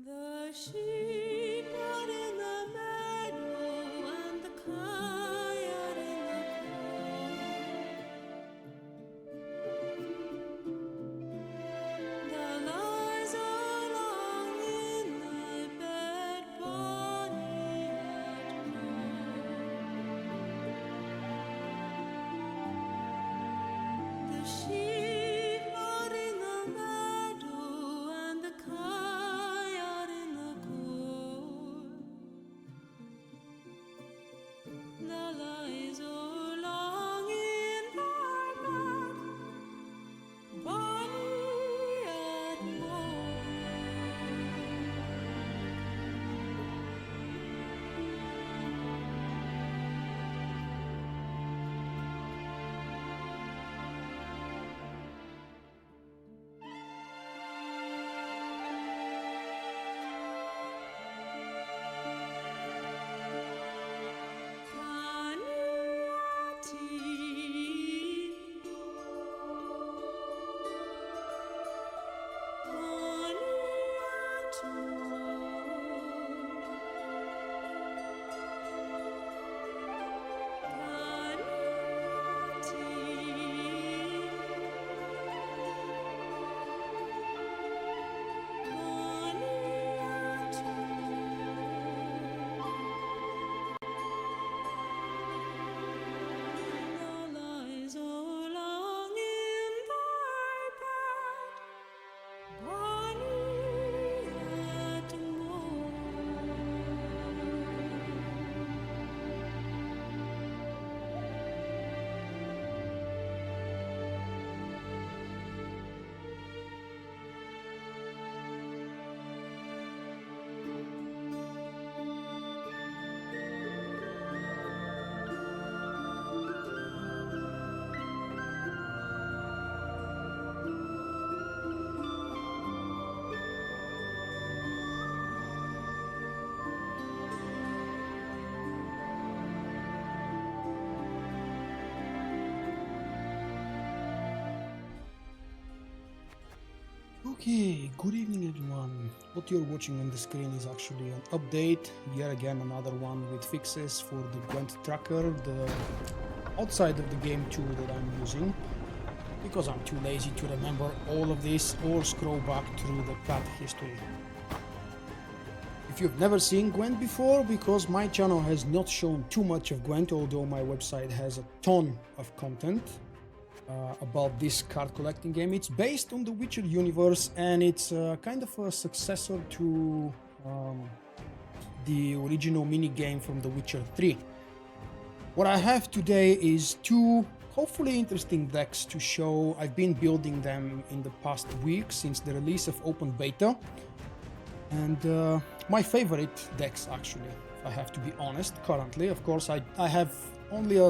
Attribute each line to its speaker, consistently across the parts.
Speaker 1: The sheep are in the meadow and the kine are in the corn. The lies are long in thy bed, Bonnie at morn. The sheep are in the meadow and the kine are in the corn. The lies are long in thy bed, Bonnie at morn.
Speaker 2: Okay, good evening everyone. What you're watching on the screen is actually an update, yet again another one with fixes for the Gwent tracker, the outside of the game tool that I'm using, because I'm too lazy to remember all of this or scroll back through the path history. If you've never seen Gwent before, because my channel has not shown too much of Gwent, although my website has a ton of content about this card collecting game. It's based on the Witcher universe and it's kind of a successor to the original mini game from The Witcher 3. What I have today is two hopefully interesting decks to show. I've been building them in the past week since the release of open beta, and my favorite decks actually, if I have to be honest, currently. Of course I have only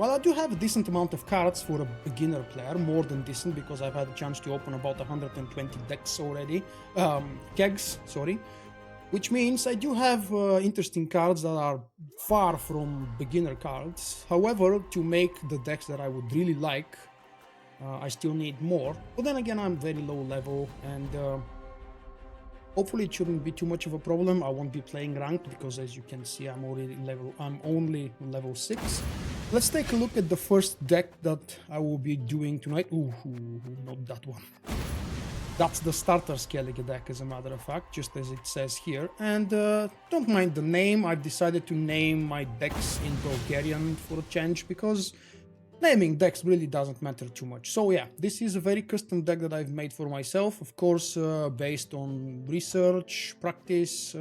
Speaker 2: I do have a decent amount of cards for a beginner player, more than decent, because I've had a chance to open about 120 decks already, kegs, sorry, which means I do have interesting cards that are far from beginner cards. However, to make the decks that I would really like, I still need more. But then again, I'm very low level, and hopefully it shouldn't be too much of a problem. I won't be playing ranked because, as you can see, I'm only level 6. Let's take a look at the first deck that I will be doing tonight. Ooh, not that one. That's the starter Skellige deck, as a matter of fact, just as it says here. And don't mind the name. I've decided to name my decks in Bulgarian for a change, because naming decks really doesn't matter too much. So yeah, this is a very custom deck that I've made for myself, of course, based on research, practice,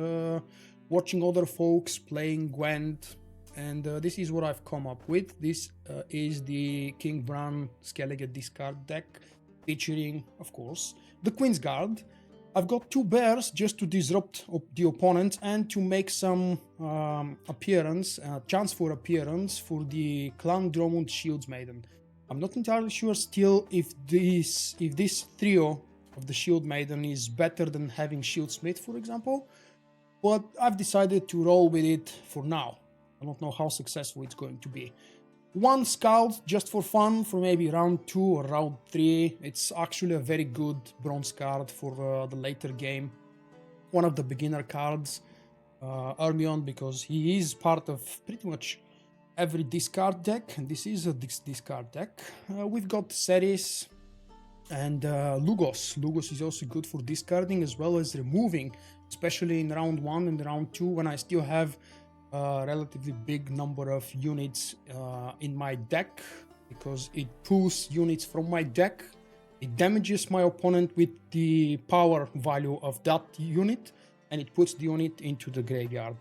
Speaker 2: watching other folks playing Gwent, and this is what I've come up with. This is the King Bran Skellige discard deck, featuring, of course, the Queensguard. I've got 2 bears just to disrupt the opponent and to make some chance for appearance for the Clan Dromund Shields Maiden. I'm not entirely sure still if this trio of the Shield Maiden is better than having Shieldsmith, for example, but I've decided to roll with it for now. I don't know how successful it's going to be. 1 Scout just for fun, for maybe round 2 or round 3. It's actually a very good bronze card for the later game. one of the beginner cards early on, because he is part of pretty much every discard deck, and this is a discard deck. We've got Ceres and Lugos. Lugos is also good for discarding as well as removing, especially in round 1 and round 2 when I still have a relatively big number of units in my deck, because it pulls units from my deck. It damages my opponent with the power value of that unit, and it puts the unit into the graveyard.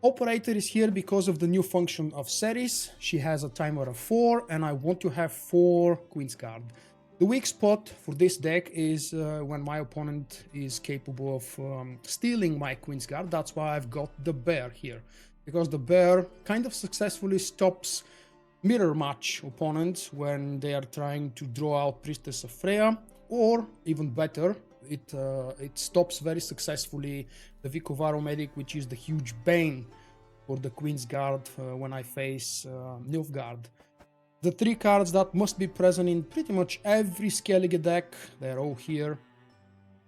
Speaker 2: Operator is here because of the new function of Ceres. She has a timer of 4, and I want to have 4 Queensguard. The weak spot for this deck is when my opponent is capable of stealing my Queensguard. That's why I've got the bear here, because the bear kind of successfully stops mirror match opponents when they are trying to draw out Priestess of Freya, or even better, it stops very successfully the Vicovaro Medic, which is the huge bane for the Queensguard when I face Nilfgaard. The 3 cards that must be present in pretty much every Skellige deck, they're all here.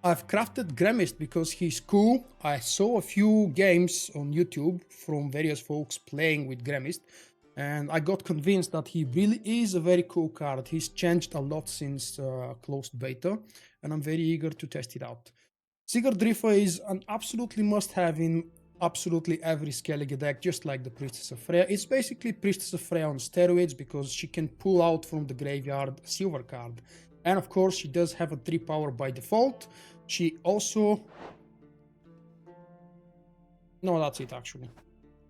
Speaker 2: I've crafted Gremist because he's cool. I saw a few games on YouTube from various folks playing with Gremist, and I got convinced that he really is a very cool card. He's changed a lot since closed beta, and I'm very eager to test it out. Sigurdrifa is an absolutely must-have in absolutely every Skellige deck, just like the Priestess of Freya. It's basically Priestess of Freya on steroids, because she can pull out from the graveyard a silver card. And of course, she does have a 3 power by default. She also... No, that's it actually.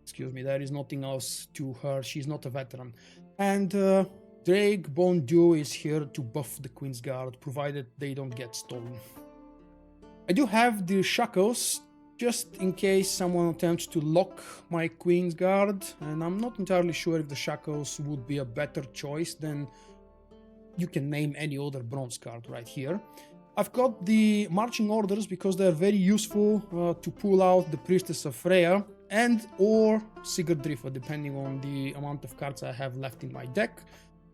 Speaker 2: Excuse me, there is nothing else to her. She's not a veteran. And Drake Bone Dew is here to buff the Queensguard, provided they don't get stolen. I do have the Shackles, just in case someone attempts to lock my Queensguard, and I'm not entirely sure if the Shackles would be a better choice than you can name any other bronze card right here. I've got the Marching Orders because they're very useful to pull out the Priestess of Freya and or Sigurdrifa, depending on the amount of cards I have left in my deck.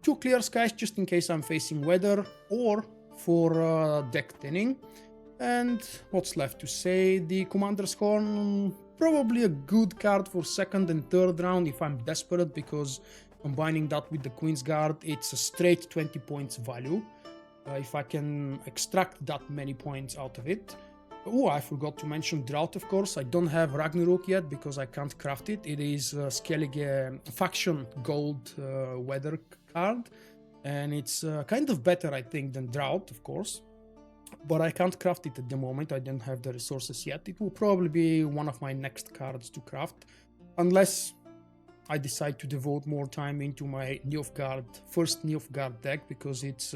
Speaker 2: 2 Clear Skies just in case I'm facing weather or for deck thinning. And what's left to say, the Commander's Horn, probably a good card for 2nd and 3rd round if I'm desperate, because combining that with the Queensguard, it's a straight 20 points value. If I can extract that many points out of it. Oh, I forgot to mention Drought, of course. I don't have Ragnarok yet because I can't craft it. It is a Skellige faction gold weather card, and it's kind of better, I think, than Drought, of course. But I can't craft it at the moment. I don't have the resources yet. It will probably be one of my next cards to craft, unless I decide to devote more time into my first Nilfgaard deck, because it's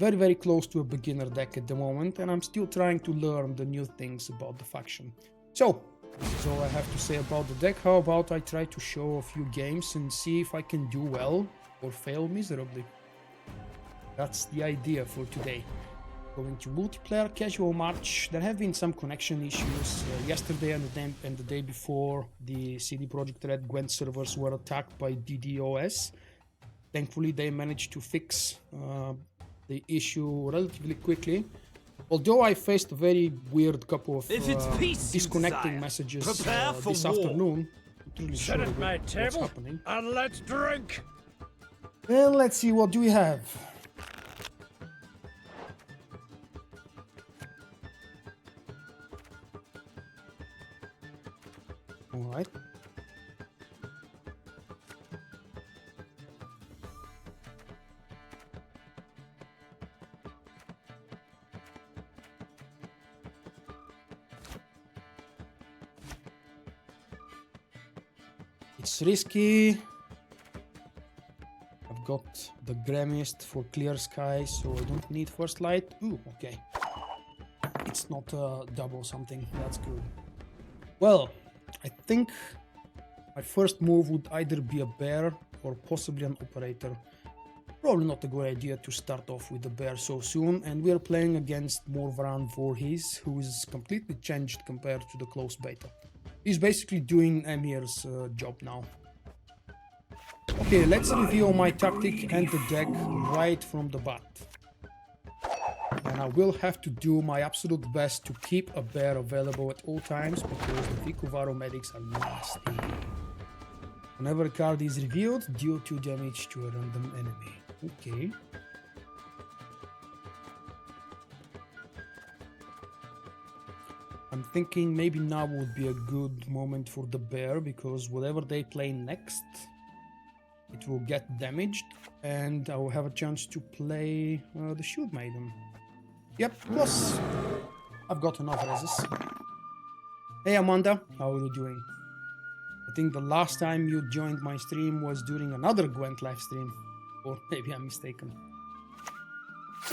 Speaker 2: very, very close to a beginner deck at the moment, and I'm still trying to learn the new things about the faction. So, this is all I have to say about the deck. How about I try to show a few games and see if I can do well or fail miserably. That's the idea for today. Going to multiplayer casual match. There have been some connection issues yesterday and the day before. The CD Projekt Red Gwent servers were attacked by DDoS. Thankfully, they managed to fix the issue relatively quickly. Although I faced a very weird couple of disconnecting messages this afternoon. Not really sure what's happening.
Speaker 3: And let's drink.
Speaker 2: Well, let's see, what do we have? Alright. It's risky. I've got the Gremist for Clear Skies, so I don't need First Light. Ooh, okay. It's not a double something, that's good. Well, I think my first move would either be a bear or possibly an operator. Probably not a good idea to start off with the bear so soon, and we are playing against Morvaran Voorhees, who is completely changed compared to the closed beta. He's basically doing Emir's job now. Okay, let's reveal my tactic and the deck right from the bat. And I will have to do my absolute best to keep a bear available at all times because the Vicuvaro medics are nasty. Whenever a card is revealed, deal 2 damage to a random enemy. Okay. I'm thinking maybe now would be a good moment for the bear because whatever they play next, it will get damaged and I will have a chance to play the Shield Maiden. Yep, plus I've got enough reses. Hey Amanda, how are you doing? I think the last time you joined my stream was during another Gwent live stream. Or maybe I'm mistaken.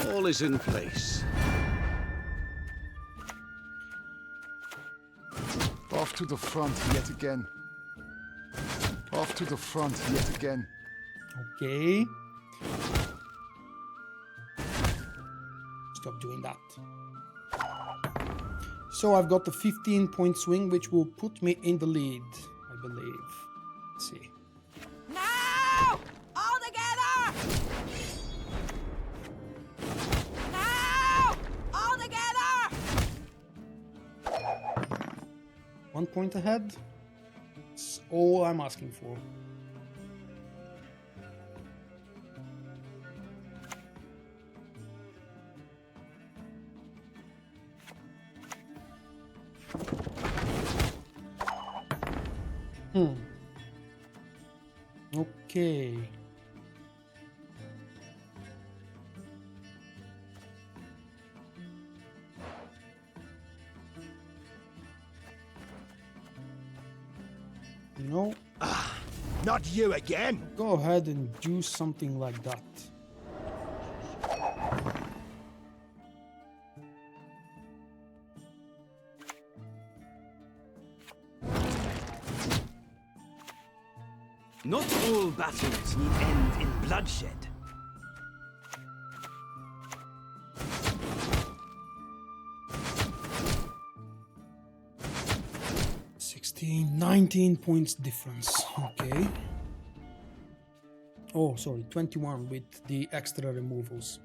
Speaker 3: All is in place.
Speaker 4: Off to the front yet again. Off to the front yet again.
Speaker 2: Okay. Stop doing that. So I've got the 15-point swing, which will put me in the lead, I believe. Let's see.
Speaker 1: Now! All together! Now! All together!
Speaker 2: 1 point ahead. That's all I'm asking for. Okay. You know,
Speaker 3: Not you again!
Speaker 2: go ahead and do something like that.
Speaker 5: Not all battles need end in bloodshed.
Speaker 2: Sixteen, 19 points difference. Okay. Oh, sorry, 21 with the extra removals.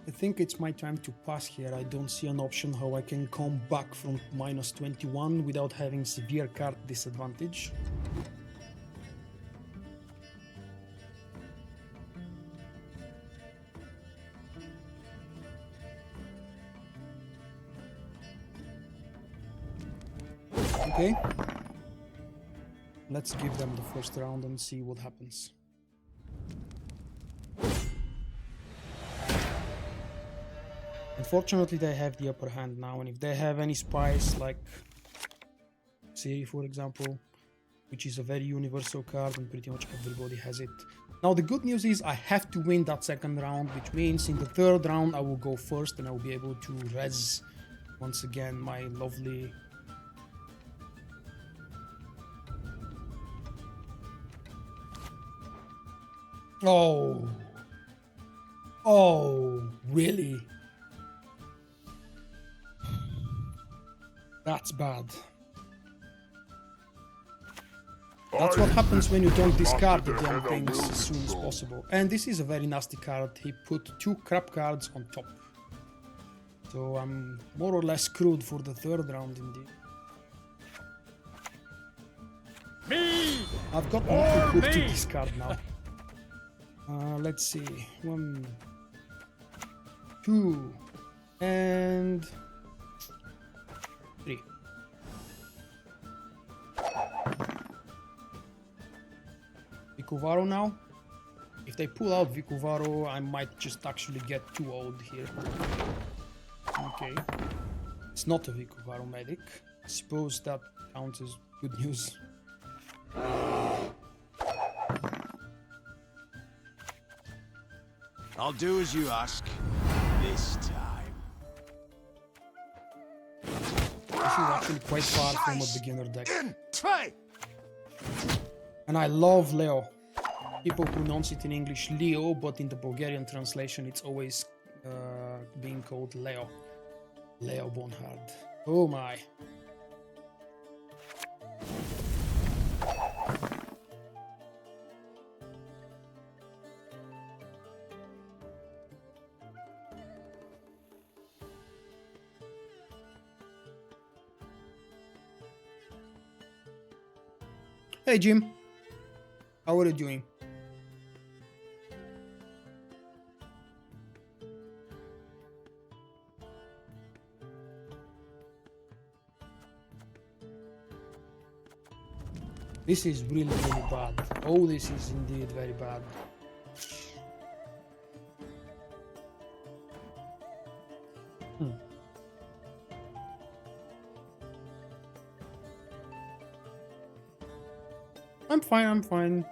Speaker 2: I think it's my time to pass here. I don't see an option how I can come back from minus 21 without having severe card disadvantage. Okay. Let's give them the first round and see what happens. Unfortunately, they have the upper hand now, and if they have any spies like Siri, for example, which is a very universal card and pretty much everybody has it. Now the good news is I have to win that second round, which means in the third round I will go first and I will be able to res once again my lovely Oh, really? That's bad. That's what happens when you don't discard the damn things as soon as possible. And this is a very nasty card. He put 2 crap cards on top. So I'm more or less screwed for the third round indeed.
Speaker 6: Me!
Speaker 2: I've got nothing good to discard now. Let's see. 1, 2, and 3. Vicuvaro now. If they pull out Vicuvaro, I might just actually get too old here. Okay. It's not a Vicuvaro medic. I suppose that counts as good news.
Speaker 3: I'll do as you ask. This time.
Speaker 2: This is actually quite far from a beginner deck.
Speaker 3: Try!
Speaker 2: And I love Leo. People pronounce it in English Leo, but in the Bulgarian translation it's always being called Leo. Leo Bonhard. Oh my. Hey Jim, how are you doing? This is really, really bad. Oh, this is indeed very bad. I'm fine, I'm fine.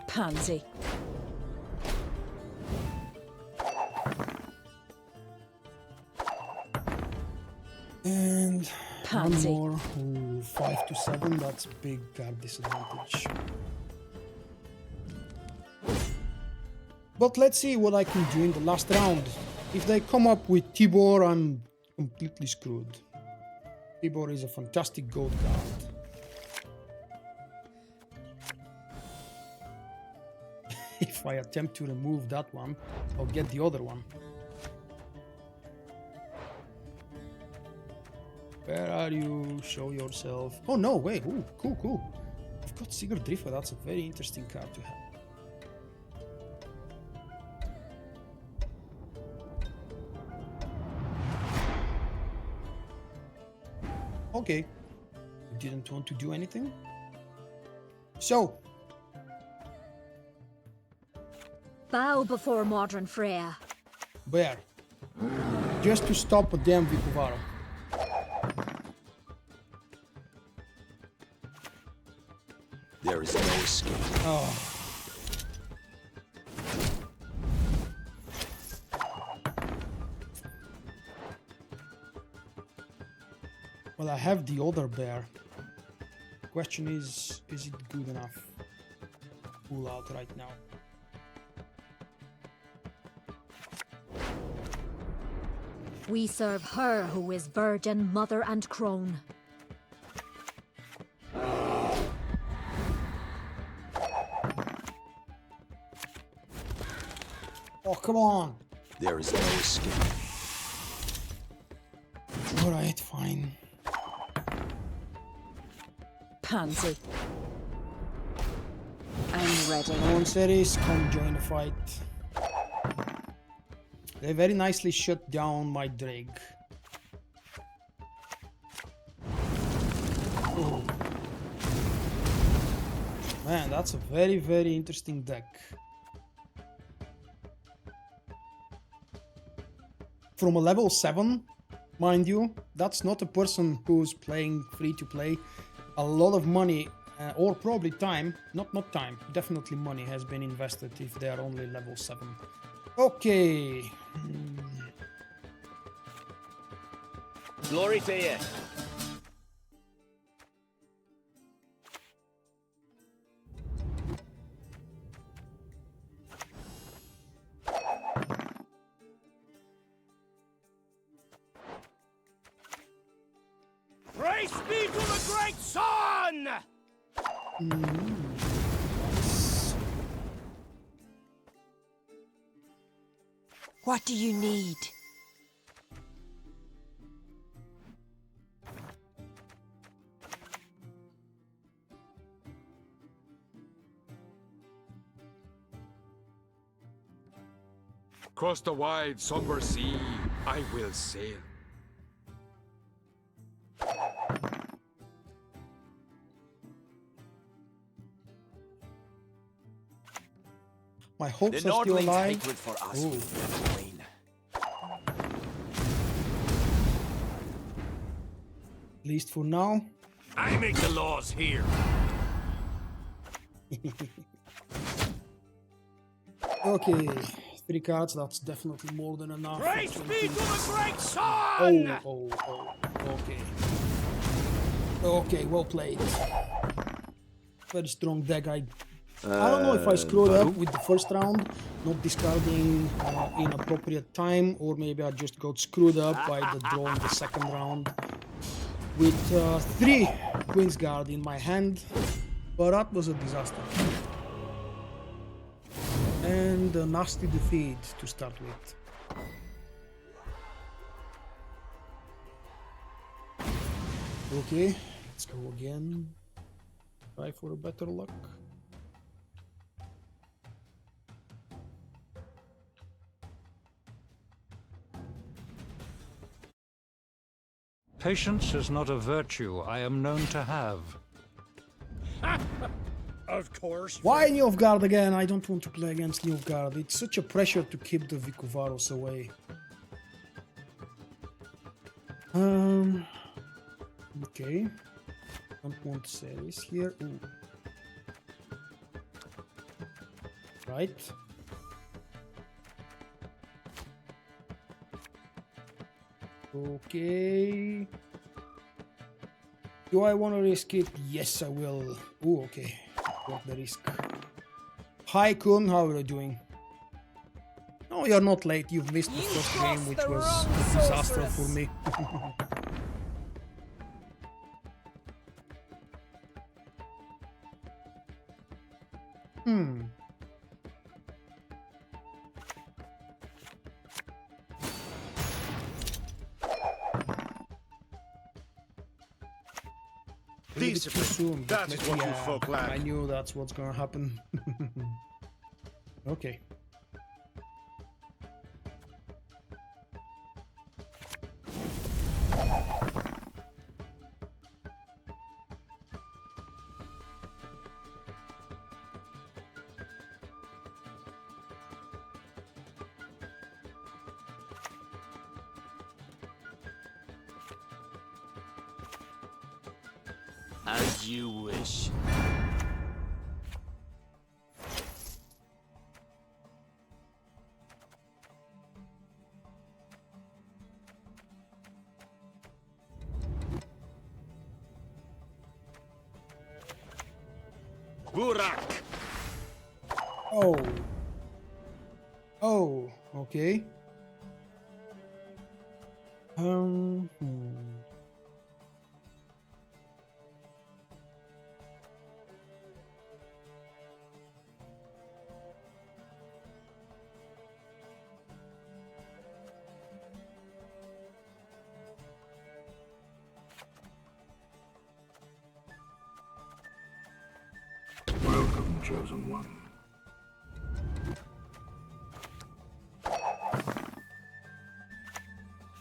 Speaker 7: Pansy.
Speaker 2: And
Speaker 7: Pansy.
Speaker 2: one more. Ooh, 5 to 7, that's big card disadvantage. But let's see what I can do in the last round. If they come up with Tibor, I'm completely screwed. Tibor is a fantastic gold card. If I attempt to remove that one, I'll get the other one. Where are you? Show yourself. Oh no, wait. Ooh, cool, cool. I've got Sigurd Driffer. That's a very interesting card to have. Okay. You didn't want to do anything? So.
Speaker 7: Bow before modern Freya.
Speaker 2: Where? Just to stop a damn Vikuvaro.
Speaker 3: There is no escape.
Speaker 2: Oh. Well, I have the other bear. Question is it good enough to pull out right now?
Speaker 7: We serve her who is virgin, mother, and crone.
Speaker 2: Oh, come on!
Speaker 3: There is no escape.
Speaker 2: Alright, fine.
Speaker 7: Pansy. I'm ready.
Speaker 2: Come on, Ceres, come join the fight. They very nicely shut down my Drake. Oh. Man, that's a very, very interesting deck. From a level 7, mind you, that's not a person who's playing free to play. A lot of money, or probably time, not time, definitely money has been invested if they are only level 7. Okay.
Speaker 5: Glory to you. Praise be to the great sun!
Speaker 7: What do you need?
Speaker 6: Across the wide, somber sea, I will sail.
Speaker 2: My hopes
Speaker 5: The
Speaker 2: are still
Speaker 5: Nordling's
Speaker 2: alive.
Speaker 5: hatred for us
Speaker 2: Ooh.
Speaker 5: will never wane.
Speaker 2: At least for now.
Speaker 5: I make the laws here.
Speaker 2: Okay, 3 cards, that's definitely more than enough.
Speaker 5: Praise be to the great
Speaker 2: Oh,
Speaker 5: sun!
Speaker 2: okay. Okay, well played. Very strong deck. I I don't know if I screwed up with the first round, not discarding in appropriate time, or maybe I just got screwed up by the draw in the second round with 3 Queensguard in my hand, but that was a disaster. And a nasty defeat to start with. Okay, let's go again. Try for a better luck.
Speaker 8: Patience is not a virtue I am known to have.
Speaker 5: Of course.
Speaker 2: Why Nilfgaard again? I don't want to play against Nilfgaard. It's such a pressure to keep the Vikuvaros away. Okay. Don't want to say this here. Ooh. Right. Okay. Do I want to risk it? Yes, I will. Ooh, okay. What the risk? Hi Kun, how are you doing? No, you're not late. You've missed the first game, which was a disaster for me.
Speaker 3: Discipline. That is what you folk lack.
Speaker 2: I knew that's what's gonna happen. Okay.
Speaker 3: As you wish. Vulkk.
Speaker 2: Oh. Oh, okay. Hmm.
Speaker 4: Welcome, chosen one.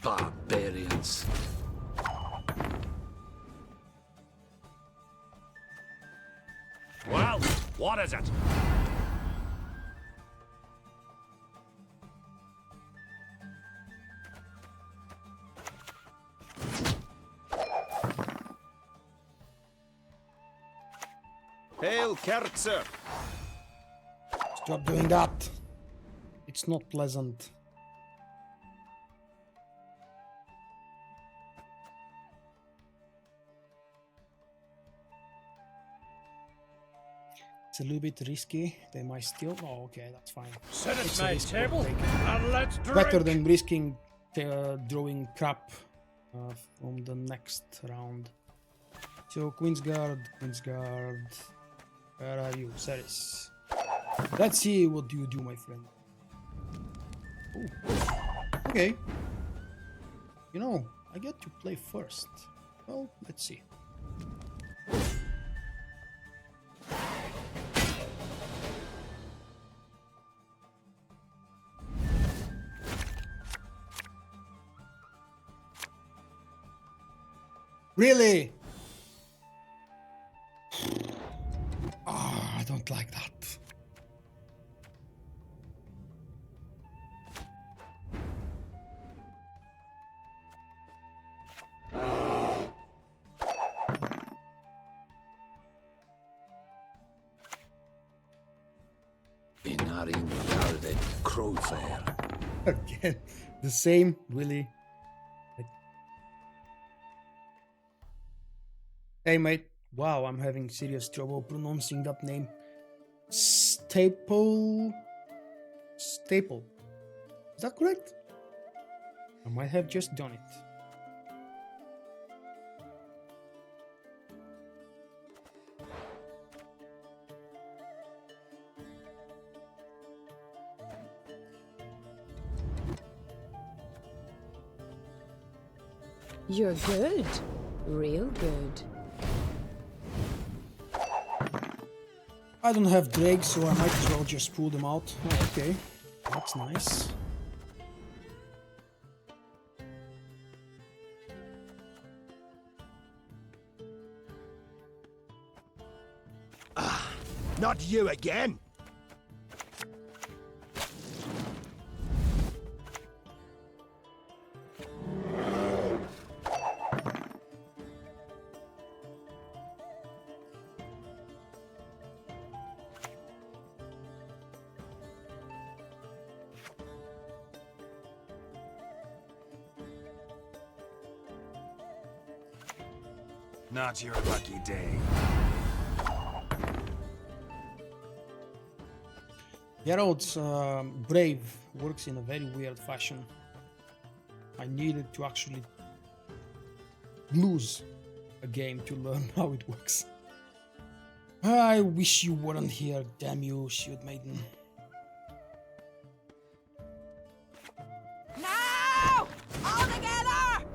Speaker 3: Barbarians.
Speaker 5: Well, what is it?
Speaker 3: Hail, Kerzer!
Speaker 2: Stop doing that. It's not pleasant. It's a little bit risky. They might steal. Oh, okay, that's fine.
Speaker 5: Set
Speaker 2: It's
Speaker 5: it
Speaker 2: a
Speaker 5: my
Speaker 2: risk
Speaker 5: table
Speaker 2: worth taking.
Speaker 5: and let's drink.
Speaker 2: Better than risking drawing crap from the next round. So Queensguard, where are you, Ceres? Let's see what you do, my friend. Ooh. Okay. You know, I get to play first. Well, let's see. Really? I don't like that.
Speaker 3: Inarin Garde Crowfair.
Speaker 2: Again, the same, really. Hey mate, wow, I'm having serious trouble pronouncing that name. Staple. Staple. Is that correct? I might have just done it.
Speaker 9: You're good. Real good.
Speaker 2: I don't have dregs, so I might as well just pull them out. Oh, okay, that's nice.
Speaker 3: Not you again! Not your lucky day.
Speaker 2: Gerald's Brave works in a very weird fashion. I needed to actually lose a game to learn how it works. I wish you weren't here, damn you, Shield Maiden.
Speaker 1: Now! All together!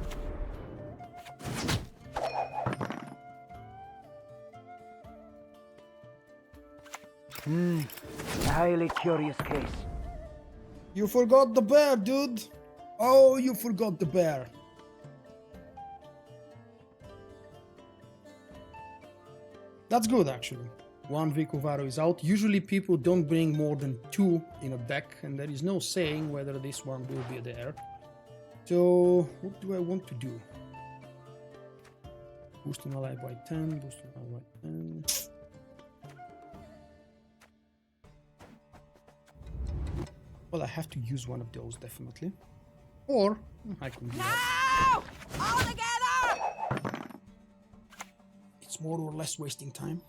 Speaker 10: A highly curious case.
Speaker 2: You forgot the bear, dude! Oh, you forgot the bear. That's good, actually. One Vicovaro is out. Usually people don't bring more than 2 in a deck, and there is no saying whether this one will be there. So, what do I want to do? Boosting ally by 10, boosting ally by 10. Well, I have to use one of those, definitely. Or, I can do that.
Speaker 1: Now! All together!
Speaker 2: It's more or less wasting time.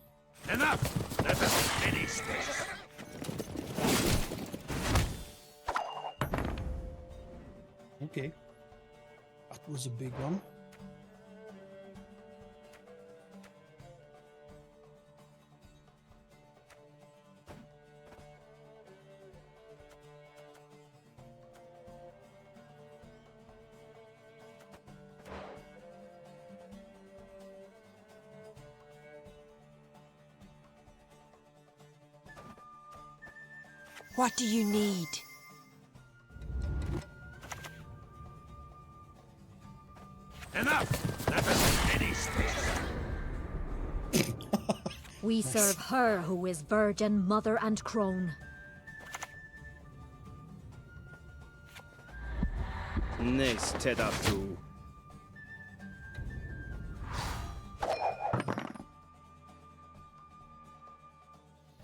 Speaker 5: Enough! Let us finish this!
Speaker 2: Okay. That was a big one.
Speaker 9: What do you need?
Speaker 5: Enough! Let us finish this!
Speaker 7: We serve her who is virgin, mother, and crone.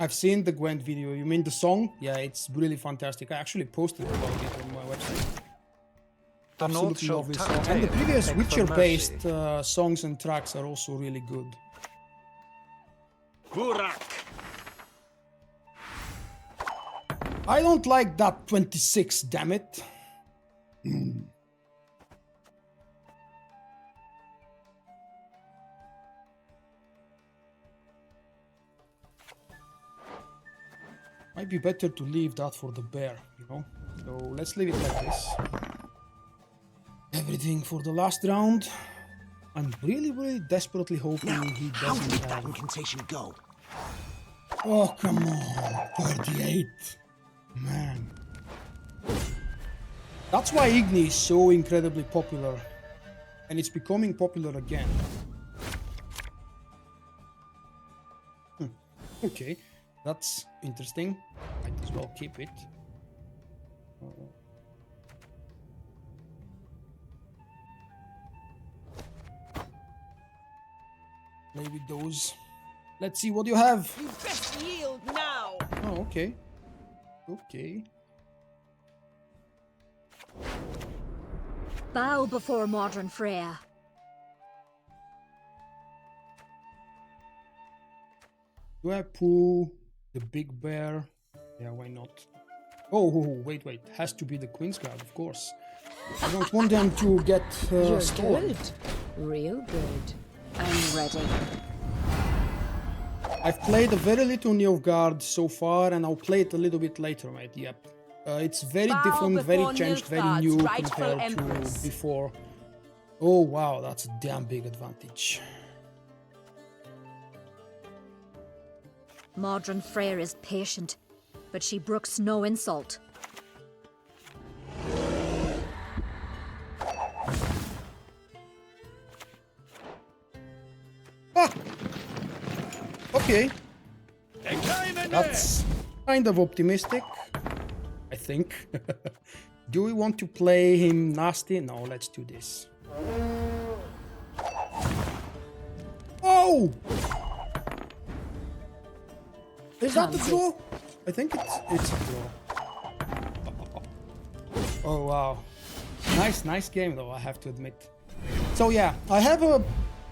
Speaker 2: I've seen the Gwent video. You mean the song? Yeah, it's really fantastic. I actually posted about it on my website.
Speaker 8: The North
Speaker 2: Absolutely
Speaker 8: shall
Speaker 2: love this
Speaker 8: tuck
Speaker 2: song. And the
Speaker 8: tail,
Speaker 2: previous
Speaker 8: beg for
Speaker 2: Witcher-based
Speaker 8: mercy.
Speaker 2: songs and tracks are also really good.
Speaker 5: Vulkk!
Speaker 2: I don't like that 26, damn it. Might be better to leave that for the bear, you know? So let's leave it like this. Everything for the last round. I'm really desperately hoping he
Speaker 3: How
Speaker 2: doesn't
Speaker 3: did that
Speaker 2: have...
Speaker 3: incantation go?
Speaker 2: Oh, come on. 38. Man. That's why Igni is so incredibly popular. And it's becoming popular again. Okay. That's interesting. Might as well keep it. Play with those. Let's see what you have.
Speaker 1: You best yield now!
Speaker 2: Oh, okay. Okay.
Speaker 7: Bow before modern Freya.
Speaker 2: Do I pull The big bear. Yeah, why not? Oh, wait. Has to be the Queensguard, of course. I don't want them to get
Speaker 9: You're
Speaker 2: stolen.
Speaker 9: good. Real good.
Speaker 7: I'm ready.
Speaker 2: I've played a very little Nilfgaard so far, and I'll play it a little bit later, mate. Yep. It's very
Speaker 1: Bow
Speaker 2: different, very
Speaker 1: before
Speaker 2: changed, very
Speaker 1: Nilfgaard's
Speaker 2: new
Speaker 1: rightful
Speaker 2: compared
Speaker 1: empress.
Speaker 2: to before. Oh wow, that's a damn big advantage.
Speaker 7: Modron Freyr is patient, but she brooks no insult.
Speaker 2: Ah! Okay. That's kind of optimistic, I think. Do we want to play him nasty? No, let's do this. Oh! Is that the draw? I think it's a draw. Oh wow. Nice game though, I have to admit. So yeah, I have a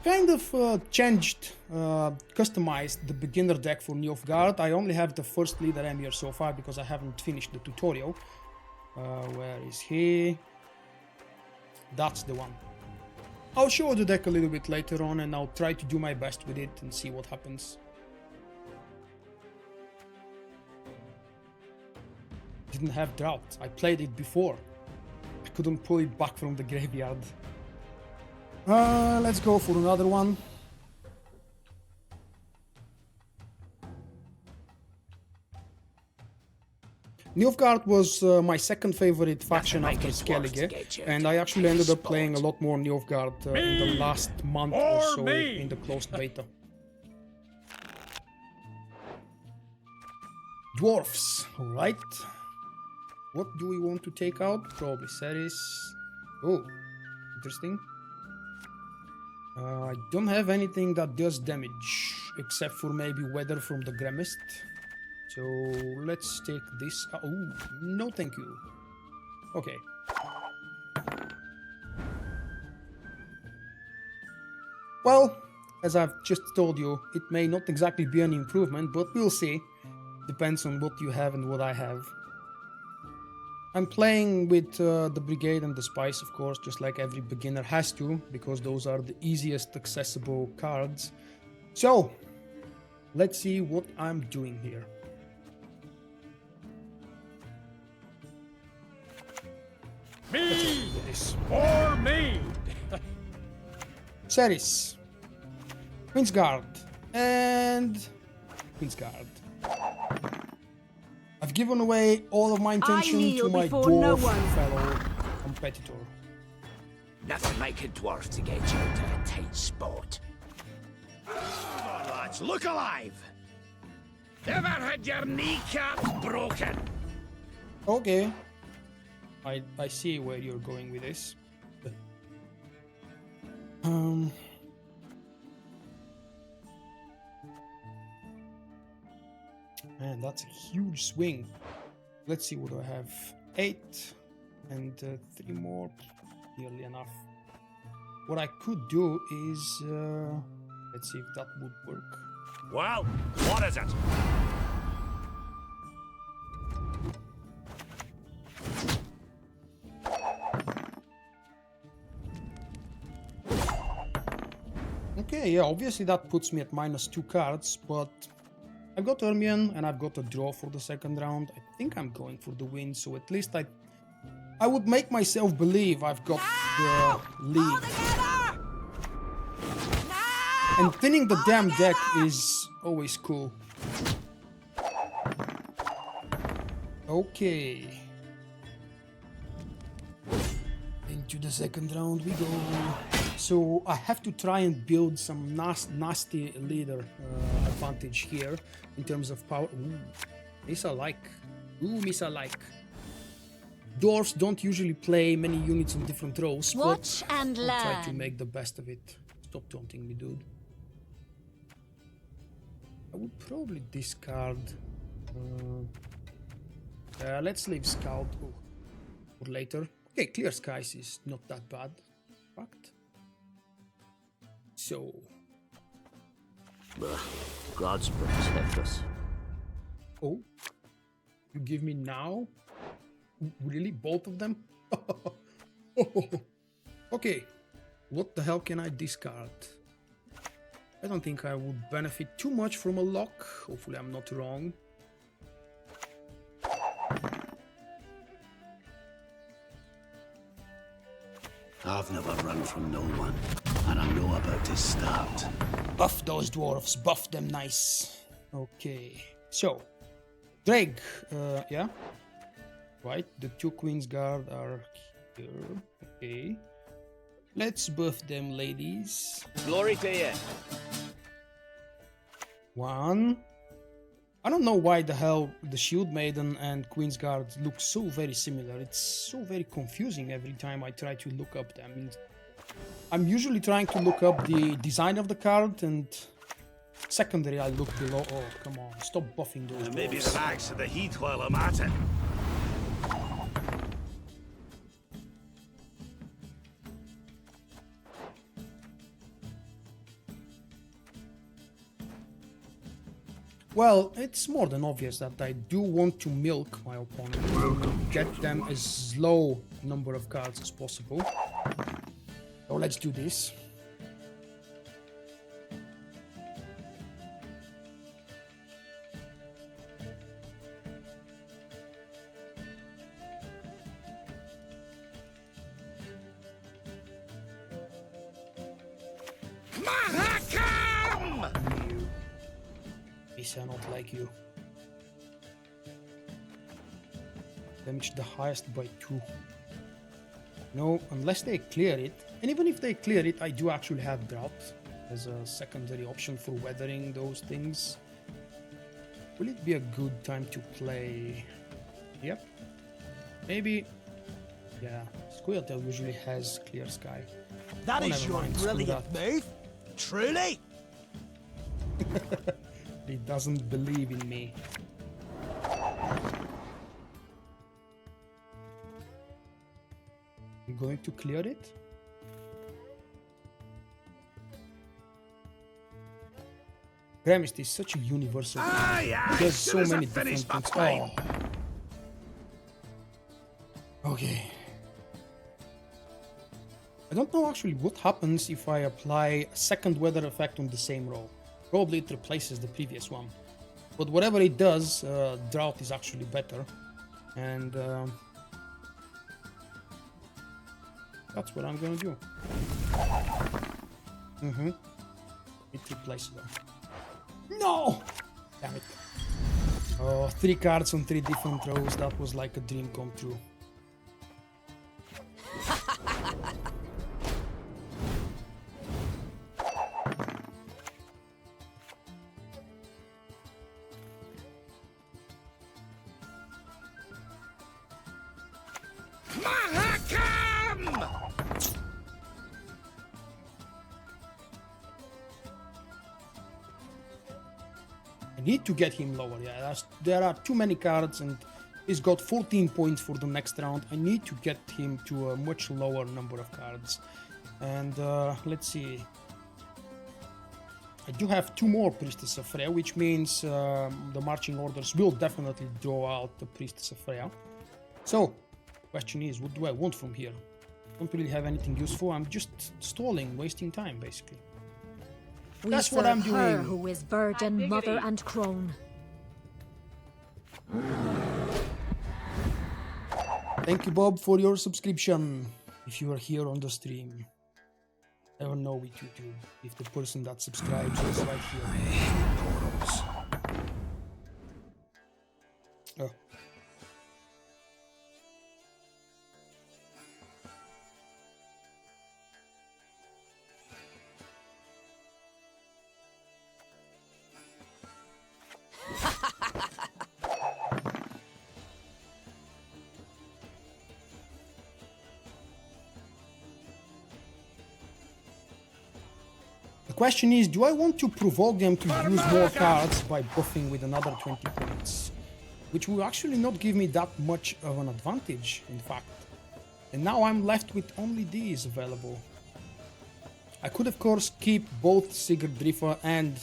Speaker 2: kind of changed, customized the beginner deck for Nilfgaard. I only have the first leader Emir so far because I haven't finished the tutorial. Where is he? That's the one. I'll show the deck a little bit later on and I'll try to do my best with it and see what happens. Didn't have drought. I played it before. I couldn't pull it back from the graveyard. Let's go for another one. Nilfgaard was my second favorite faction after Skellige, and I actually ended up playing a lot more Nilfgaard in the last month or so in the closed beta. Dwarfs, alright. What do we want to take out? Probably Ceres. Oh, interesting. I don't have anything that does damage, except for maybe Weather from the Grimmest. So let's take this. Oh, no thank you. Okay. Well, as I've just told you, it may not exactly be an improvement, but we'll see. Depends on what you have and what I have. I'm playing with the Brigade and the Spies, of course, just like every beginner has to, because those are the easiest accessible cards. So, let's see what I'm doing here.
Speaker 5: Me or me.
Speaker 2: Ceres, Queensguard, and Queensguard. I've given away all of my intention to my dwarf fellow competitor.
Speaker 5: Nothing like a dwarf to get you out of a tight spot. Come on, lads, look alive. Ever had your kneecaps broken?
Speaker 2: Okay. I see where you're going with this. Man, that's a huge swing. Let's see what I have. 8 and 3 more. Nearly enough. What I could do is... let's see if that would work.
Speaker 5: Well, what is it?
Speaker 2: Okay, yeah, obviously that puts me at -2 cards, but I've got Ermion and I've got a draw for the second round. I think I'm going for the win, so at least I would make myself believe I've got the lead. And thinning the damn deck is always cool. Okay. Into the second round we go. So I have to try and build some nasty leader advantage here in terms of power. Ooh, this I like. Ooh, this I like. Dwarves don't usually play many units on different rows,
Speaker 7: Watch
Speaker 2: but
Speaker 7: and
Speaker 2: I'll try to
Speaker 7: learn.
Speaker 2: make the best of it. Stop taunting me, dude. I would probably discard. Let's leave Scout for later. Okay, Clear Skies is not that bad. In fact. So.
Speaker 5: Gods protect us.
Speaker 2: Oh, you give me now? Really, both of them? Okay, what the hell can I discard? I don't think I would benefit too much from a lock. Hopefully I'm not wrong.
Speaker 5: I've never run from no one, and I'm not about to start.
Speaker 2: Buff those dwarves, buff them nice. Okay, so Drake, yeah, right. The two Queensguard are here. Okay, let's buff them, ladies.
Speaker 5: Glory to you.
Speaker 2: One. I don't know why the hell the Shield Maiden and Queensguard look so very similar. It's so very confusing every time I try to look up them. I'm usually trying to look up the design of the card, and secondary I look below. Oh, come on, stop buffing those.
Speaker 5: Maybe
Speaker 2: dwarves.
Speaker 5: relax to the heat while I'm at it.
Speaker 2: Well, it's more than obvious that I do want to milk my opponent and get them as low number of cards as possible. So let's do this.
Speaker 5: Mahakam!
Speaker 2: I not like you. Damage the highest by 2. No, unless they clear it. And even if they clear it, I do actually have Drought as a secondary option for weathering those things. Will it be a good time to play? Yep. Maybe. Yeah, Squirtle usually has Clear Sky.
Speaker 5: That
Speaker 2: Oh,
Speaker 5: is
Speaker 2: never
Speaker 5: your
Speaker 2: mind, screw
Speaker 5: brilliant
Speaker 2: that.
Speaker 5: move. Truly.
Speaker 2: He doesn't believe in me. I'm going to clear it. Gramist is such a universal. There's so many different things. Oh. Okay. I don't know actually what happens if I apply a second weather effect on the same row. Probably it replaces the previous one. But whatever it does, Drought is actually better. And that's what I'm gonna do. It replaces them. No! Damn it. Oh, 3 cards on 3 different rows. That was like a dream come true. Need to get him lower. Yeah, there are too many cards and he's got 14 points for the next round. I need to get him to a much lower number of cards. And let's see. I do have 2 more Priestess of Freya, which means the marching orders will definitely draw out the Priestess of Freya. So, question is, what do I want from here? Don't really have anything useful. I'm just stalling, wasting time, basically.
Speaker 7: We
Speaker 2: That's
Speaker 7: serve
Speaker 2: what I'm
Speaker 7: her
Speaker 2: doing.
Speaker 7: who is virgin, mother, and crone.
Speaker 2: Thank you, Bob, for your subscription. If you are here on the stream, never know what you do. If the person that subscribes is right here. Oh. The question is, do I want to provoke them to use more cards by buffing with another 20 points? Which will actually not give me that much of an advantage, in fact. And now I'm left with only these available. I could, of course, keep both Sigurdrifa and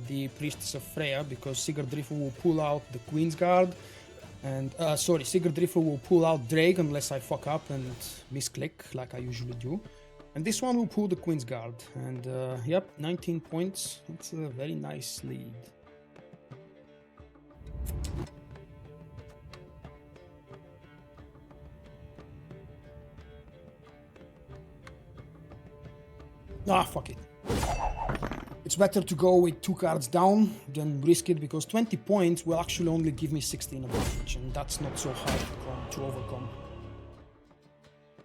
Speaker 2: the Priestess of Freya, because Sigurdrifa will pull out the Queensguard, and Sigurdrifa will pull out Drake unless I fuck up and misclick like I usually do, and this one will pull the Queensguard. And yep, 19 points. It's a very nice lead. Ah, fuck it. It's better to go with 2 cards down than risk it, because 20 points will actually only give me 16 advantage, and that's not so hard to overcome.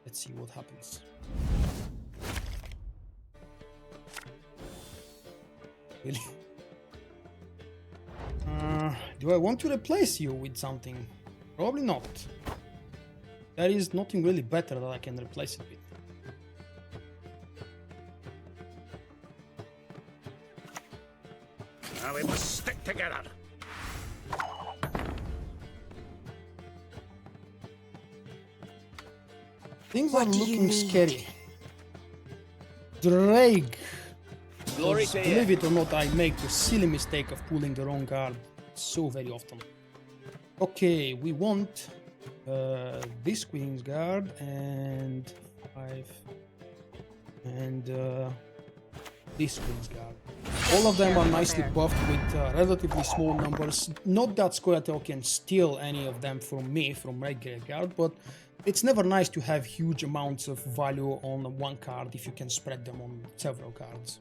Speaker 2: Let's see what happens. Really? Do I want to replace you with something? Probably not. There is nothing really better that I can replace it with.
Speaker 5: Now we must stick together.
Speaker 2: Things are looking scary. Drake.
Speaker 5: Glory to
Speaker 2: Believe
Speaker 5: you.
Speaker 2: it or not, I make the silly mistake of pulling the wrong card so very often. Okay, we want this Queensguard and 5 and this Queensguard. All of them are nicely buffed with relatively small numbers. Not that Skellige can steal any of them from me, from regular guard, but it's never nice to have huge amounts of value on one card if you can spread them on several cards.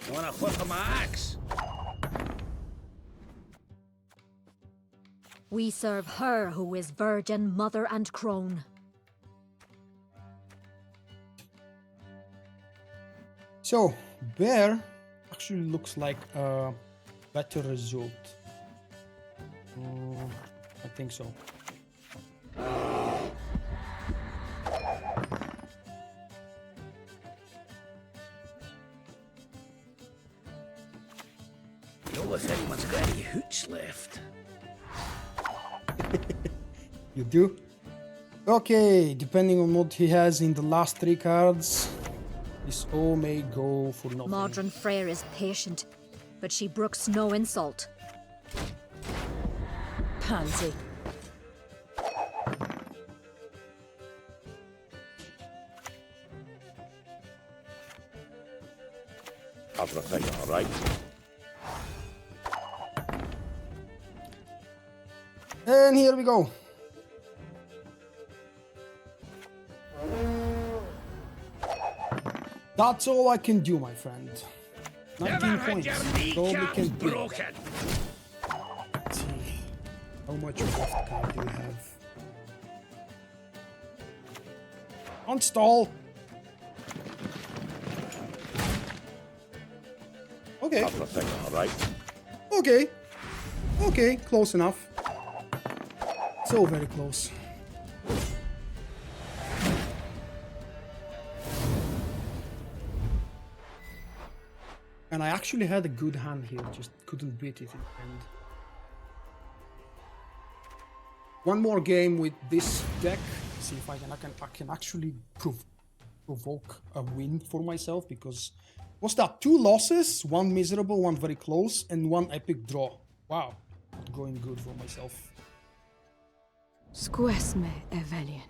Speaker 5: You wanna whip my axe?
Speaker 7: We serve her who is virgin, mother, and crone.
Speaker 2: So, Bear actually looks like a better result. I think so.
Speaker 5: Know if anyone's got any hooch left.
Speaker 2: You do? Okay, depending on what he has in the last 3 cards, this all may go for nothing.
Speaker 7: Modern Freyr is patient, but she brooks no insult.
Speaker 9: Pansy.
Speaker 5: Everything all right?
Speaker 2: And here we go. That's all I can do, my friend. 19 points. That's all we can do.
Speaker 5: Broken.
Speaker 2: Let's see. How much left card do we have? Unstall. Okay.
Speaker 5: Everything all right?
Speaker 2: Okay. Okay, close enough. So very close. And I actually had a good hand here, just couldn't beat it in the end. One more game with this deck. See if I can actually provoke a win for myself, because what's that? 2 losses, 1 miserable, 1 very close, and 1 epic draw. Wow, not going good for myself.
Speaker 9: Squesme Evelian.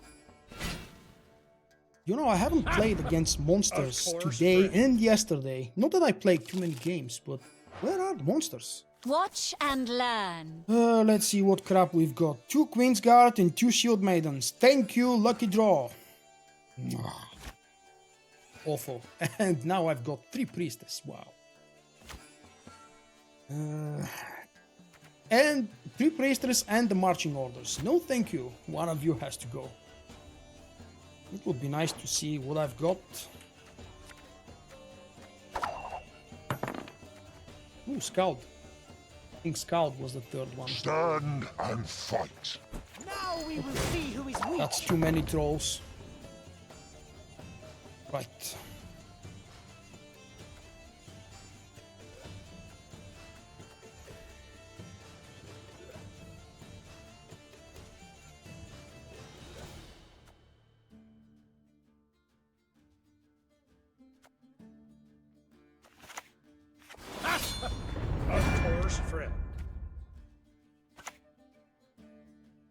Speaker 2: You know, I haven't played against monsters today and yesterday. Not that I played too many games, but where are the monsters?
Speaker 7: Watch and learn.
Speaker 2: Let's see what crap we've got. 2 Queensguard and 2 Shield Maidens. Thank you, lucky draw. Awful. And now I've got 3 Priestess. Wow. And 3 Priestess and the Marching Orders. No thank you. One of you has to go. It would be nice to see what I've got. Ooh, Scout. I think Scout was the 3rd one.
Speaker 4: Stand and fight.
Speaker 1: Now we will see who is weak.
Speaker 2: That's too many trolls. Right.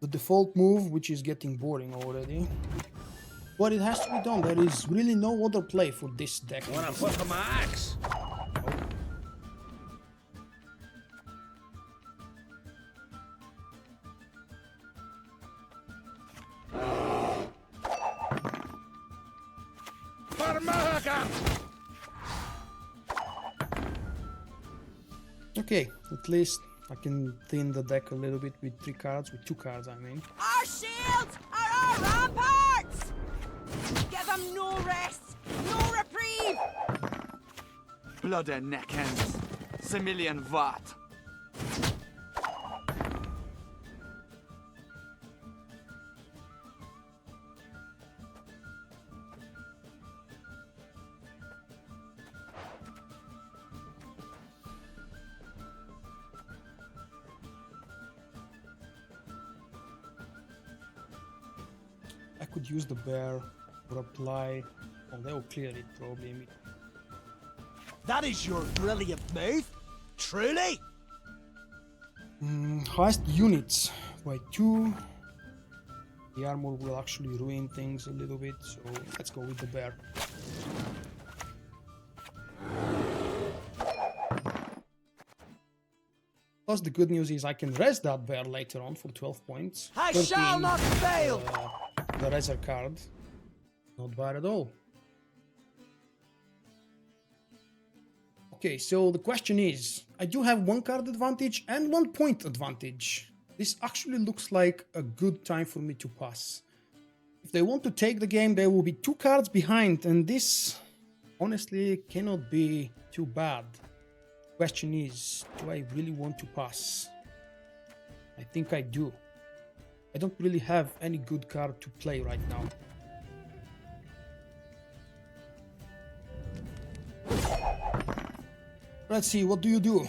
Speaker 2: the default move, which is getting boring already. But it has to be done. There is really no other play for this deck.
Speaker 5: Wanna flip on my axe?
Speaker 2: Okay, at least I can thin the deck a little bit with 3 cards, with 2 cards, I mean.
Speaker 1: Our shields are our ramparts! Give them no rest, no reprieve!
Speaker 8: Blood and neck ends. Similian Vat.
Speaker 2: I could use the bear or apply. Oh, that will clear it probably.
Speaker 3: That is your brilliant move? Truly?
Speaker 2: Highest units by 2. The armor will actually ruin things a little bit, so let's go with the bear. Plus, the good news is I can res that bear later on for 12 points.
Speaker 3: I shall not fail!
Speaker 2: The reser card. Not bad at all. Okay, so the question is, I do have 1 card advantage and 1 point advantage. This actually looks like a good time for me to pass. If they want to take the game, they will be 2 cards behind, and this honestly cannot be too bad. Question is, do I really want to pass? I think I do. I don't really have any good card to play right now. Let's see, what do you do?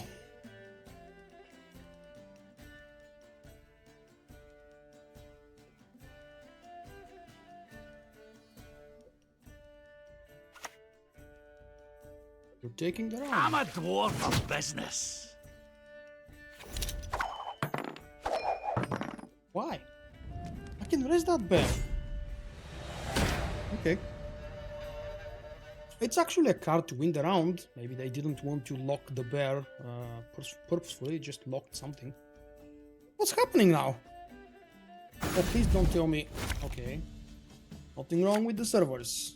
Speaker 2: You're taking the round.
Speaker 3: I'm a dwarf of business.
Speaker 2: Why? I can raise that bear. Okay. It's actually a card to win the round. Maybe they didn't want to lock the bear purposefully, just locked something. What's happening now? Oh, please don't tell me. Okay. Nothing wrong with the servers.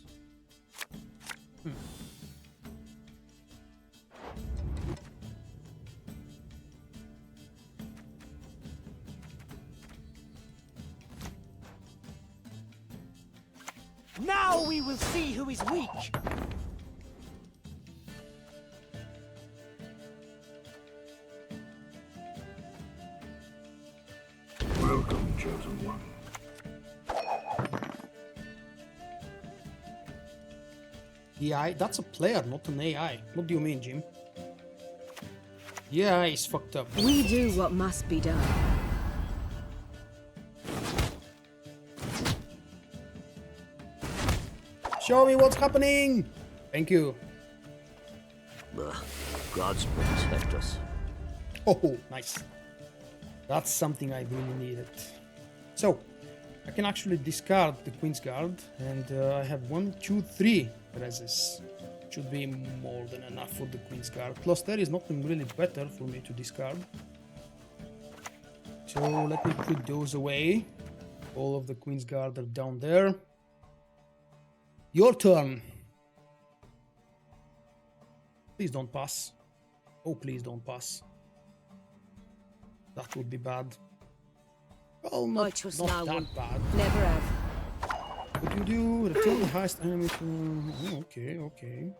Speaker 3: Now we will see who is weak.
Speaker 4: Welcome, chosen one.
Speaker 2: AI? That's a player, not an AI. What do you mean, Jim? Yeah, he's fucked up.
Speaker 9: We do what must be done.
Speaker 2: Show me what's happening! Thank you.
Speaker 5: Gods protect us.
Speaker 2: Oh, nice. That's something I really needed. So, I can actually discard the Queensguard, and I have 1, 2, 3 reses. Should be more than enough for the Queensguard. Plus, there is nothing really better for me to discard. So, let me put those away. All of the Queensguard are down there. Your turn. Please don't pass. Oh, please don't pass. That would be bad. Well, not that bad.
Speaker 9: Never have.
Speaker 2: What you do? Return the highest enemy to... Oh, okay, okay.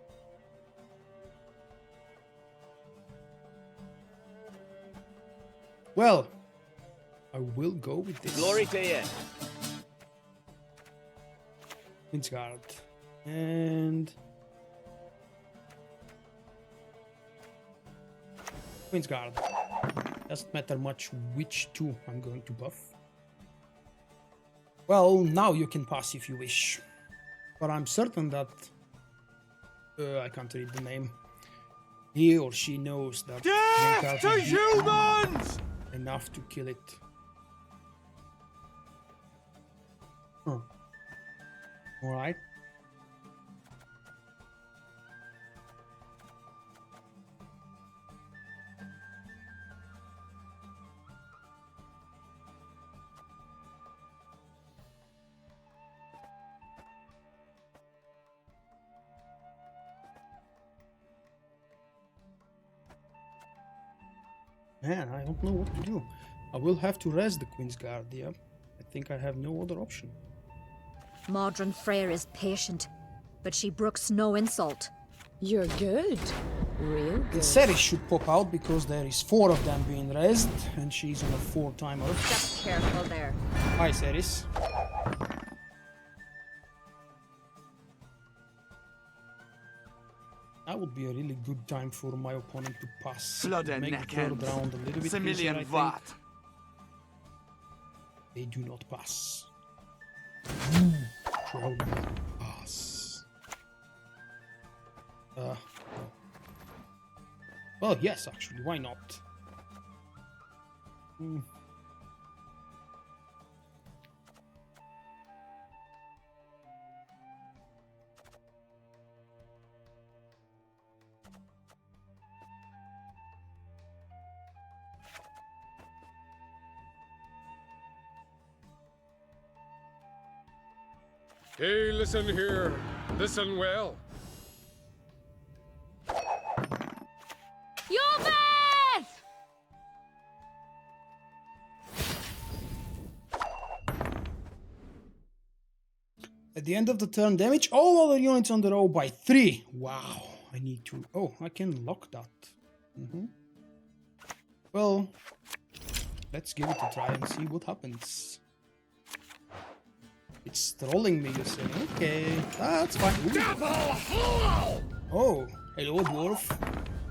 Speaker 2: Well, I will go with this.
Speaker 5: Glory to you.
Speaker 2: Queensguard. And... Queensguard. Doesn't matter much which 2 I'm going to buff. Well, now you can pass if you wish. But I'm certain that... I can't read the name. He or she knows that...
Speaker 3: Death to humans!
Speaker 2: Enough to kill it. Huh. Alright. Man, I don't know what to do. I will have to rest the Queensguard, yeah. I think I have no other option.
Speaker 7: Modron Freyr is patient, but she brooks no insult.
Speaker 9: You're good. Real
Speaker 2: The
Speaker 9: good.
Speaker 2: Ceres should pop out because there is 4 of them being raised, and she's on a 4-timer.
Speaker 7: Just careful there.
Speaker 2: Hi, Ceres. That would be a really good time for my opponent to pass.
Speaker 8: Flood and
Speaker 2: Make the third
Speaker 8: neckhands.
Speaker 2: round a little bit easier,
Speaker 8: Similian
Speaker 2: I think.
Speaker 8: Vat.
Speaker 2: They do not pass. Shall pass. No. Well, yes, actually, why not?
Speaker 6: Hey, listen here. Listen well.
Speaker 7: Yoveth!
Speaker 2: At the end of the turn, damage all other units on the row by 3. Wow, I need to... Oh, I can lock that. Well, let's give it a try and see what happens. It's trolling me, you say. Okay, that's fine. Oh, hello, dwarf.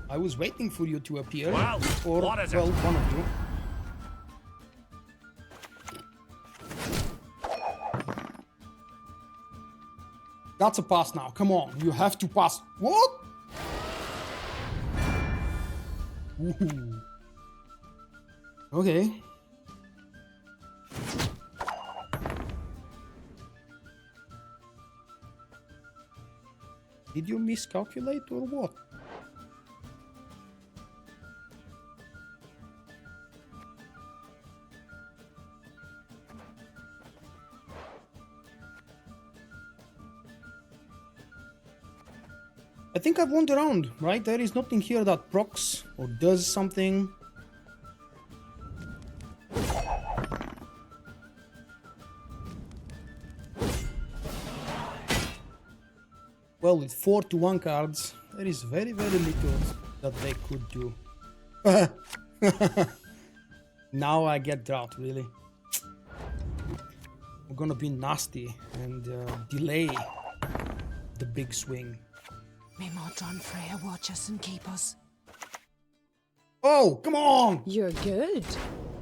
Speaker 2: I was waiting for you to appear.
Speaker 5: Well,
Speaker 2: or,
Speaker 5: what is it?
Speaker 2: well, one of you. That's a pass now. Come on, you have to pass. What? Ooh. Okay. Did you miscalculate or what? I think I've wandered around, right? There is nothing here that procs or does something. Well, with 4-1 cards, there is very, very little that they could do. Now I get drought, really. We're gonna be nasty and delay the big swing.
Speaker 9: May Modron Freya watch us and keep us.
Speaker 2: Oh, come on!
Speaker 9: You're good.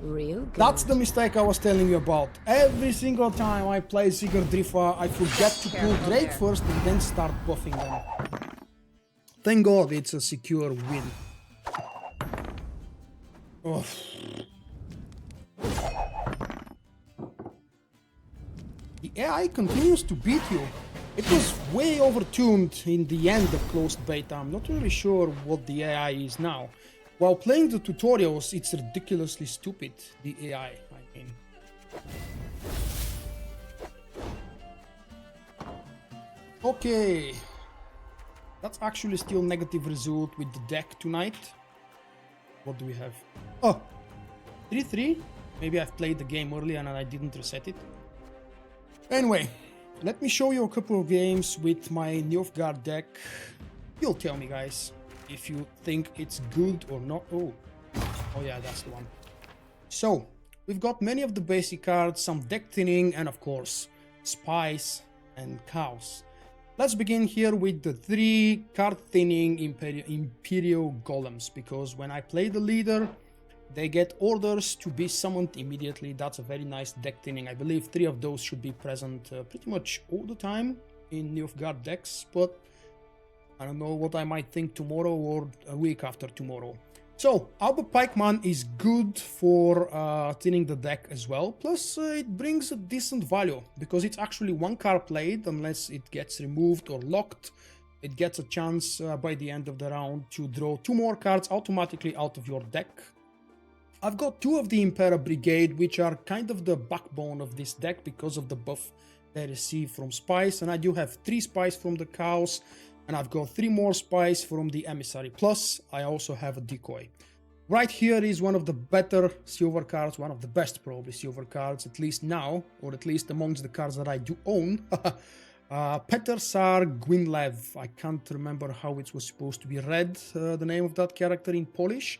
Speaker 9: Real good.
Speaker 2: That's the mistake I was telling you about. Every single time I play Sigurd Drifa, I forget to pull Drake first and then start buffing them. Thank God it's a secure win. Oh. The AI continues to beat you. It was way overtuned in the end of closed beta. I'm not really sure what the AI is now. While playing the tutorials, it's ridiculously stupid, the AI, I mean. Okay. That's actually still negative result with the deck tonight. What do we have? Oh! 3-3? Maybe I've played the game earlier and I didn't reset it. Anyway, let me show you a couple of games with my Nilfgaard deck. You'll tell me, guys, if you think it's good or not. Oh yeah, that's the one. So, we've got many of the basic cards, some deck thinning, and of course, spies and cows. Let's begin here with the 3 card thinning Imperial Golems, because when I play the leader, they get orders to be summoned immediately. That's a very nice deck thinning. I believe 3 of those should be present pretty much all the time in Nilfgaard decks, but I don't know what I might think tomorrow or a week after tomorrow. So, Alba Pikeman is good for thinning the deck as well. Plus, it brings a decent value because it's actually one card played unless it gets removed or locked. It gets a chance by the end of the round to draw 2 more cards automatically out of your deck. I've got 2 of the Impera Brigade, which are kind of the backbone of this deck because of the buff they receive from Spies. And I do have 3 Spies from the Cows, and I've got 3 more Spies from the Emissary. Plus, I also have a Decoy. Right here is one of the better silver cards, one of the best probably silver cards, at least now, or at least amongst the cards that I do own. Petersar Gwynlev. I can't remember how it was supposed to be read, the name of that character in Polish.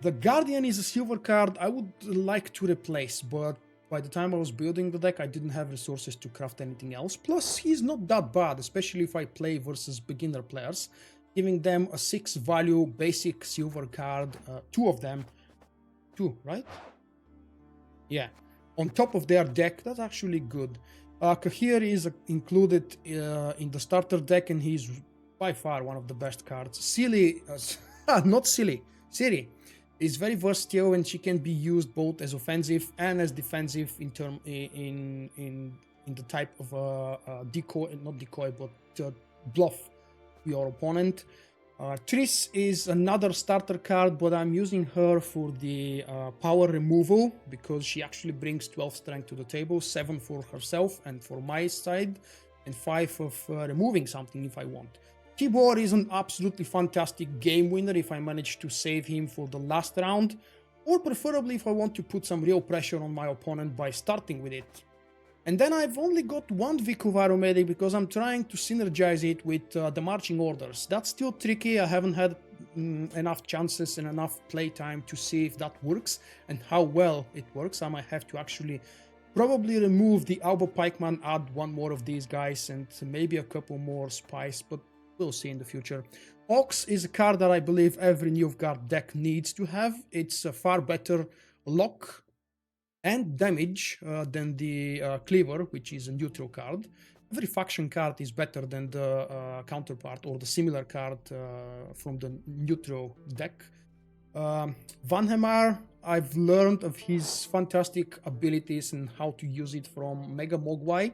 Speaker 2: The Guardian is a silver card I would like to replace, but by the time I was building the deck, I didn't have resources to craft anything else. Plus, he's not that bad, especially if I play versus beginner players, giving them a 6 value basic silver card, 2 of them. 2, right? Yeah. On top of their deck, that's actually good. Kahir is included in the starter deck, and he's by far one of the best cards. Silly, not silly, Siri is very versatile, and she can be used both as offensive and as defensive in the type of decoy, not decoy, but bluff your opponent. Triss is another starter card, but I'm using her for the power removal because she actually brings 12 strength to the table, 7 for herself and for my side, and 5 of removing something if I want. Tibor is an absolutely fantastic game winner if I manage to save him for the last round, or preferably if I want to put some real pressure on my opponent by starting with it. And then I've only got 1 Vicovaro medic because I'm trying to synergize it with the marching orders. That's still tricky. I haven't had enough chances and enough playtime to see if that works and how well it works. I might have to actually probably remove the Alba Pikeman, add 1 more of these guys and maybe a couple more Spies, but we'll see in the future. Ox is a card that I believe every Nilfgaard deck needs to have. It's a far better lock and damage than the Cleaver, which is a neutral card. Every faction card is better than the counterpart or the similar card from the neutral deck. Vanhemar, I've learned of his fantastic abilities and how to use it from Mega Mogwai,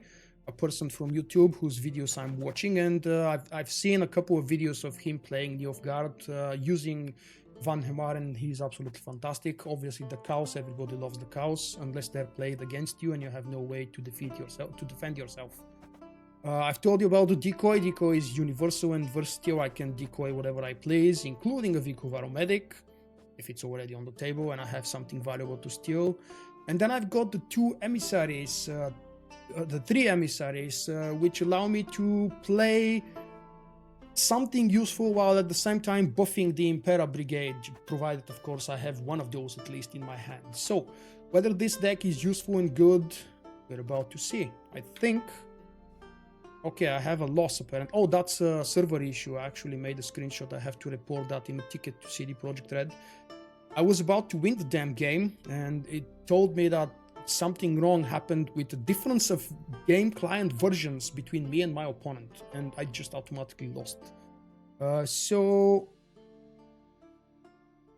Speaker 2: a person from YouTube whose videos I'm watching, and I've seen a couple of videos of him playing Nilfgaard using Vanhemar, and he's absolutely fantastic. Obviously the cows, everybody loves the cows unless they're played against you and you have no way to defend yourself. I've told you about the decoy. Decoy is universal and versatile. I can decoy whatever I please, including a Vicovaro medic if it's already on the table and I have something valuable to steal. And then I've got the 2 emissaries, the 3 emissaries, which allow me to play something useful while at the same time buffing the Impera Brigade, provided of course I have 1 of those at least in my hand. So whether this deck is useful and good, we're about to see. I think, okay, I have a loss apparent. Oh, that's a server issue. I actually made a screenshot. I have to report that in a ticket to CD Projekt Red. I was about to win the damn game and it told me that something wrong happened with the difference of game client versions between me and my opponent, and I just automatically lost. So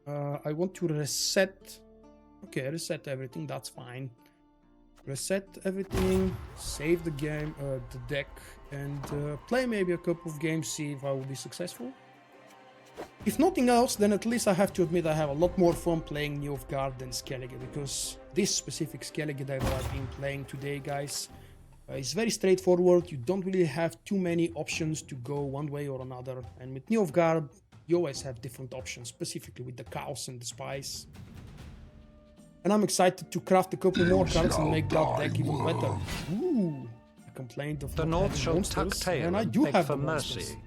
Speaker 2: I want to reset. Okay, reset everything, that's fine. Reset everything, save the game, the deck, and play maybe a couple of games, see if I will be successful. If nothing else, then at least I have to admit I have a lot more fun playing Nilfgaard than Skellige, because this specific Skellige deck that I've been playing today, guys, is very straightforward. You don't really have too many options to go one way or another, and with Nilfgaard you always have different options, specifically with the cows and the spies. And I'm excited to craft a couple more cards and make that deck even better. Ooh, I complained of
Speaker 11: the
Speaker 2: not
Speaker 11: North
Speaker 2: having
Speaker 11: shall
Speaker 2: monsters,
Speaker 11: tuck tail
Speaker 2: and I
Speaker 11: and
Speaker 2: do
Speaker 11: beg
Speaker 2: have
Speaker 11: for
Speaker 2: the monsters.
Speaker 11: mercy.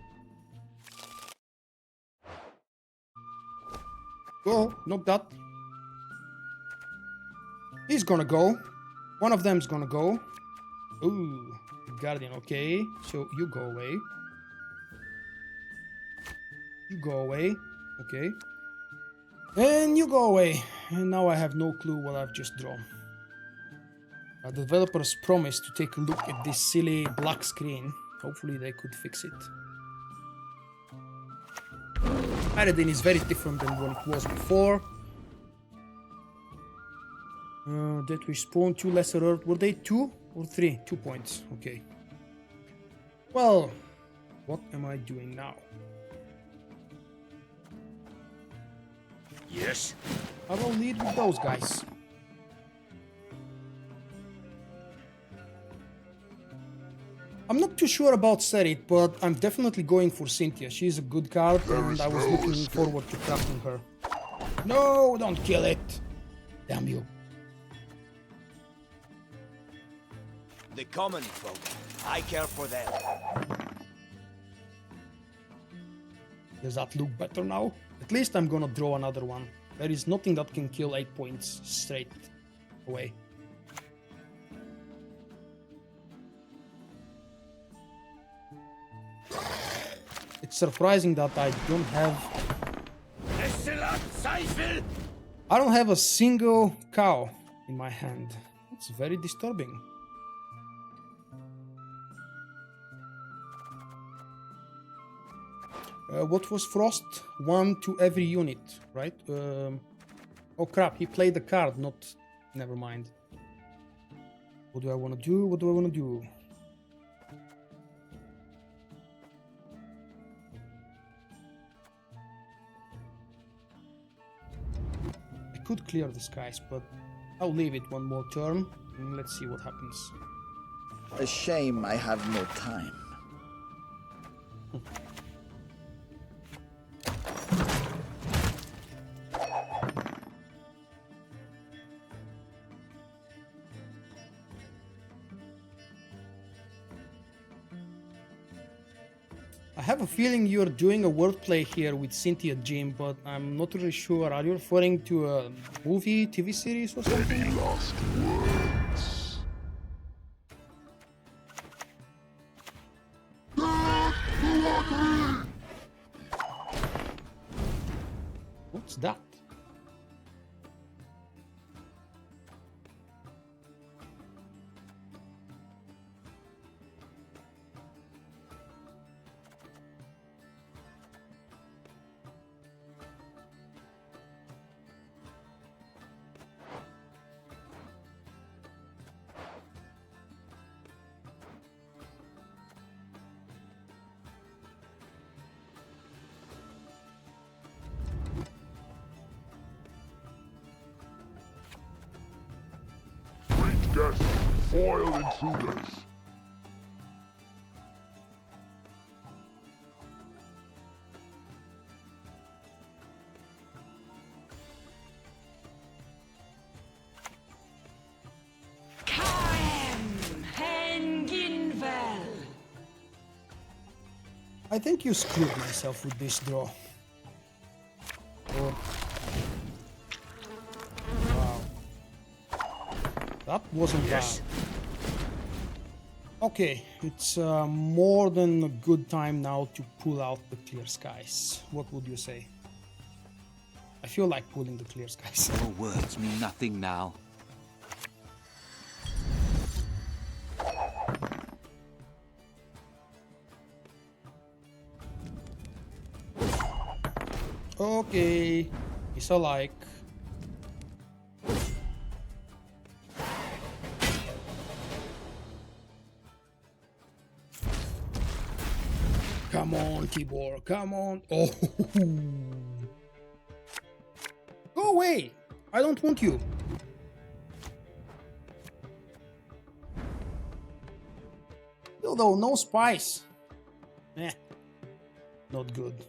Speaker 2: Go, not that. He's gonna go. One of them's gonna go. Ooh, Guardian, okay. So you go away. You go away. Okay. And you go away. And now I have no clue what I've just drawn. The developers promised to take a look at this silly black screen. Hopefully they could fix it. Paladin is very different than what it was before. That we spawned 2 lesser earth. Were they 2 or 3? 2 points. Okay. Well, what am I doing now?
Speaker 5: Yes.
Speaker 2: I will lead with those guys. I'm not too sure about Serit, but I'm definitely going for Cynthia. She's a good card and I was looking forward to crafting her. No, don't kill it. Damn you.
Speaker 3: The common folk. I care for them.
Speaker 2: Does that look better now? At least I'm gonna draw another one. There is nothing that can kill 8 points straight away. It's surprising that I don't have a single cow in my hand. It's very disturbing. What was Frost? 1 to every unit, right? Oh crap, he played the card, not... Never mind. What do I want to do? What do I want to do? I could clear the skies, but I'll leave it one more turn and let's see what happens.
Speaker 11: A shame I have no time.
Speaker 2: I have a feeling you're doing a wordplay here with Cynthia Jim, but I'm not really sure. Are you referring to a movie, TV series or something?
Speaker 4: Lost words.
Speaker 2: What's that?
Speaker 4: Yes, foil intruders.
Speaker 2: I think you screwed myself with this draw. Or... Wow. That wasn't bad. Okay, it's more than a good time now to pull out the clear skies. What would you say? I feel like pulling the clear skies.
Speaker 8: Your words mean nothing now.
Speaker 2: Okay, it's alike. Come on, Tibor, come on. Oh, go away. I don't want you. Still though, no spice. Not good.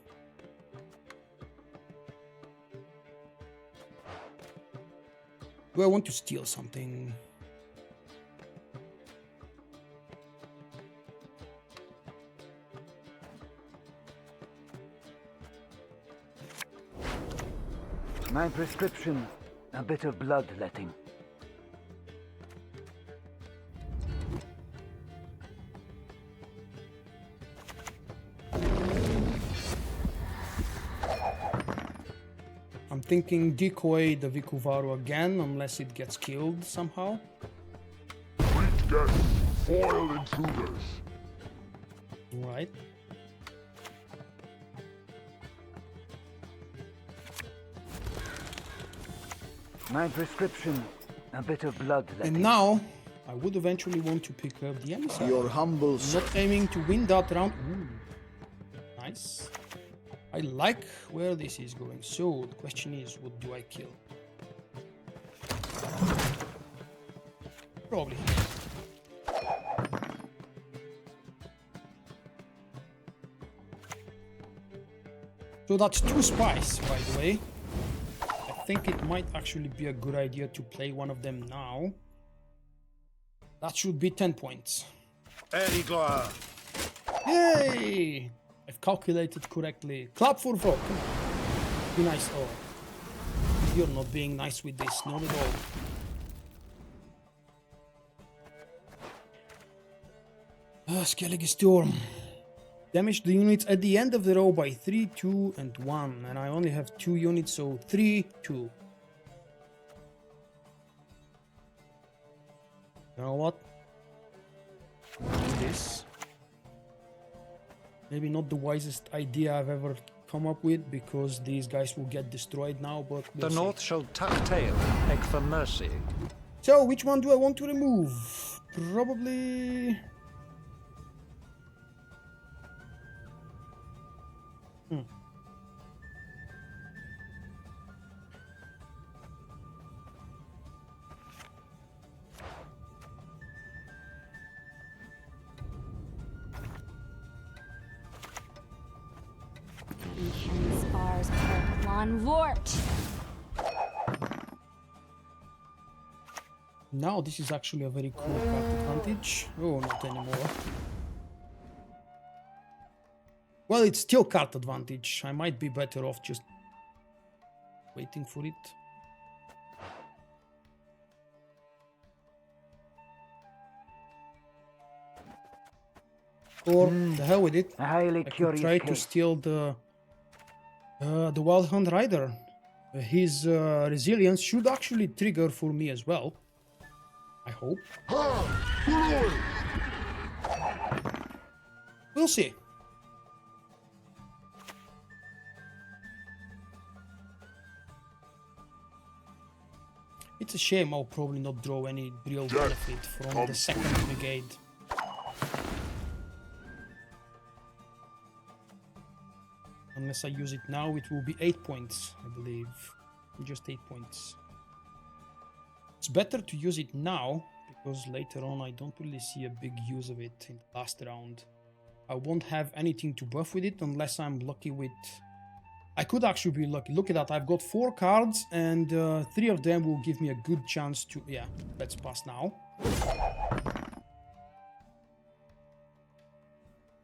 Speaker 2: Do I want to steal something?
Speaker 10: My prescription, a bit of bloodletting.
Speaker 2: I'm thinking decoy the Vikuvaru again, unless it gets killed somehow.
Speaker 4: Great guests, foil intruders.
Speaker 2: Right.
Speaker 10: My prescription, a bit of blood.
Speaker 2: And now, I would eventually want to pick up the emissary.
Speaker 11: Your humble
Speaker 2: Not aiming to win that round. Ooh. Nice. I like where this is going. So, the question is, what do I kill? Probably. So that's 2 spies, by the way. I think it might actually be a good idea to play one of them now. That should be 10 points. Yay! I've calculated correctly. Clap for Vulkk. Be nice. Oh. You're not being nice with this, not at all. Skellige Storm. Damage the units at the end of the row by 3, 2, and 1. And I only have 2 units, so 3, 2. You know what? This. Maybe not the wisest idea I've ever come up with, because these guys will get destroyed now, but we'll
Speaker 12: the
Speaker 2: see.
Speaker 12: North shall tuck tail and beg for mercy.
Speaker 2: So, which one do I want to remove? Probably...
Speaker 7: Spars Plan Vort.
Speaker 2: Now this is actually a very cool card advantage. Oh, not anymore. Well, it's still card advantage. I might be better off just waiting for it. Or the hell with it. I could try to steal the Wild Hunt Rider. His resilience should actually trigger for me as well. I hope. We'll see. It's a shame I'll probably not draw any real benefit from the second brigade. Unless I use it now, it will be 8 points, I believe. Just 8 points. It's better to use it now, because later on I don't really see a big use of it in the last round. I won't have anything to buff with it unless I'm lucky with... I could actually be lucky. Look at that, I've got 4 cards and 3 of them will give me a good chance to... Yeah, let's pass now.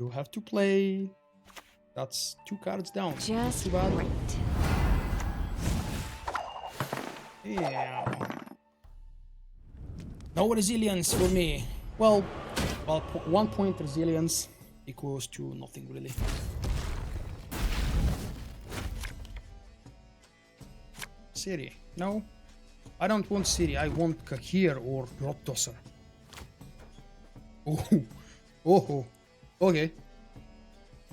Speaker 2: You have to play... That's 2 cards down.
Speaker 7: Just
Speaker 2: too bad.
Speaker 7: Great.
Speaker 2: Yeah. No resilience for me. Well, 1 point resilience equals to nothing really. City. No, I don't want City. I want Kahir or Rottosser. Oh, oh, okay.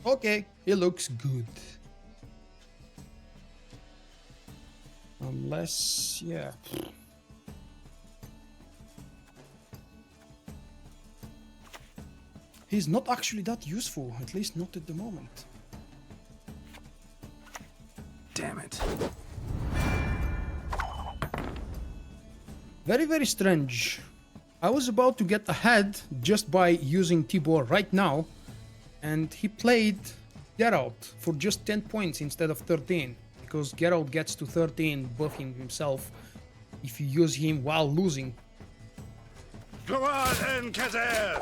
Speaker 2: Okay, it looks good. Unless, yeah. He's not actually that useful, at least not at the moment.
Speaker 12: Damn it.
Speaker 2: Very, very strange. I was about to get ahead just by using Tibor right now, and he played Geralt for just 10 points instead of 13, because Geralt gets to 13 buffing himself if you use him while losing.
Speaker 5: Go on then, Kazir!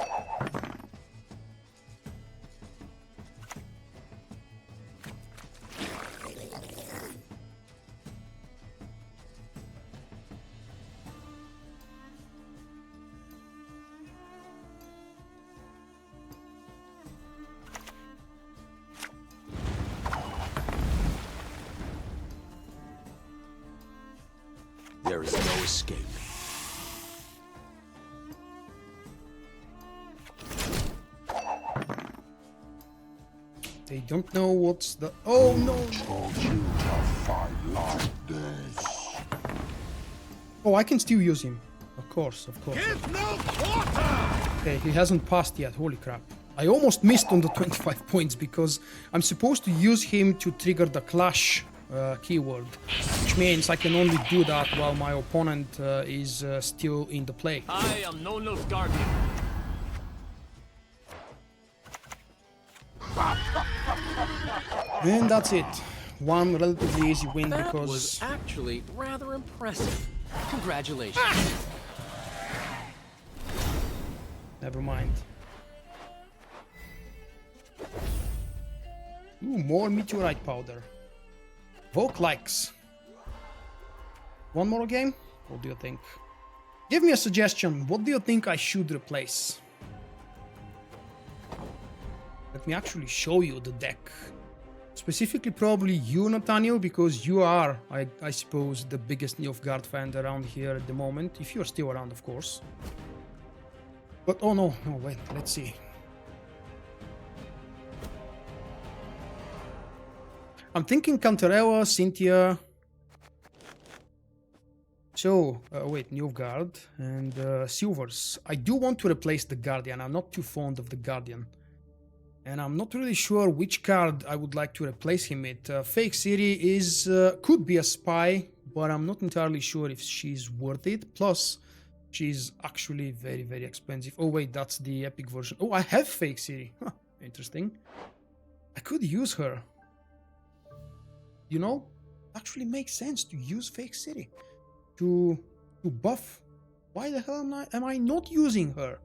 Speaker 3: There is no escape.
Speaker 2: They don't know what's the... Oh no!
Speaker 4: Told you to fight like this.
Speaker 2: Oh, I can still use him. Of course, of course. Okay, he hasn't passed yet. Holy crap. I almost missed on the 25 points because I'm supposed to use him to trigger the clash keyword, which means I can only do that while my opponent is still in the play.
Speaker 13: I am no Nilfgaard.
Speaker 2: And that's it. One relatively easy win
Speaker 13: That
Speaker 2: because...
Speaker 13: was actually rather impressive. Congratulations.
Speaker 2: Never mind. Ooh, more meteorite powder. Vulkk likes. One more game? What do you think? Give me a suggestion. What do you think I should replace? Let me actually show you the deck. Specifically probably you, Nathaniel, because you are, I suppose, the biggest Nilfgaard fan around here at the moment. If you're still around, of course. But, oh no, wait, let's see. I'm thinking Cantarella, Cynthia. So, wait, Nilfgaard and Silvers. I do want to replace the Guardian. I'm not too fond of the Guardian. And I'm not really sure which card I would like to replace him with. Fake City is could be a spy, but I'm not entirely sure if she's worth it. Plus, she's actually very, very expensive. Oh wait, that's the epic version. Oh, I have Fake City. Huh, interesting. I could use her. You know, actually makes sense to use Fake City to buff. Why the hell am I not using her?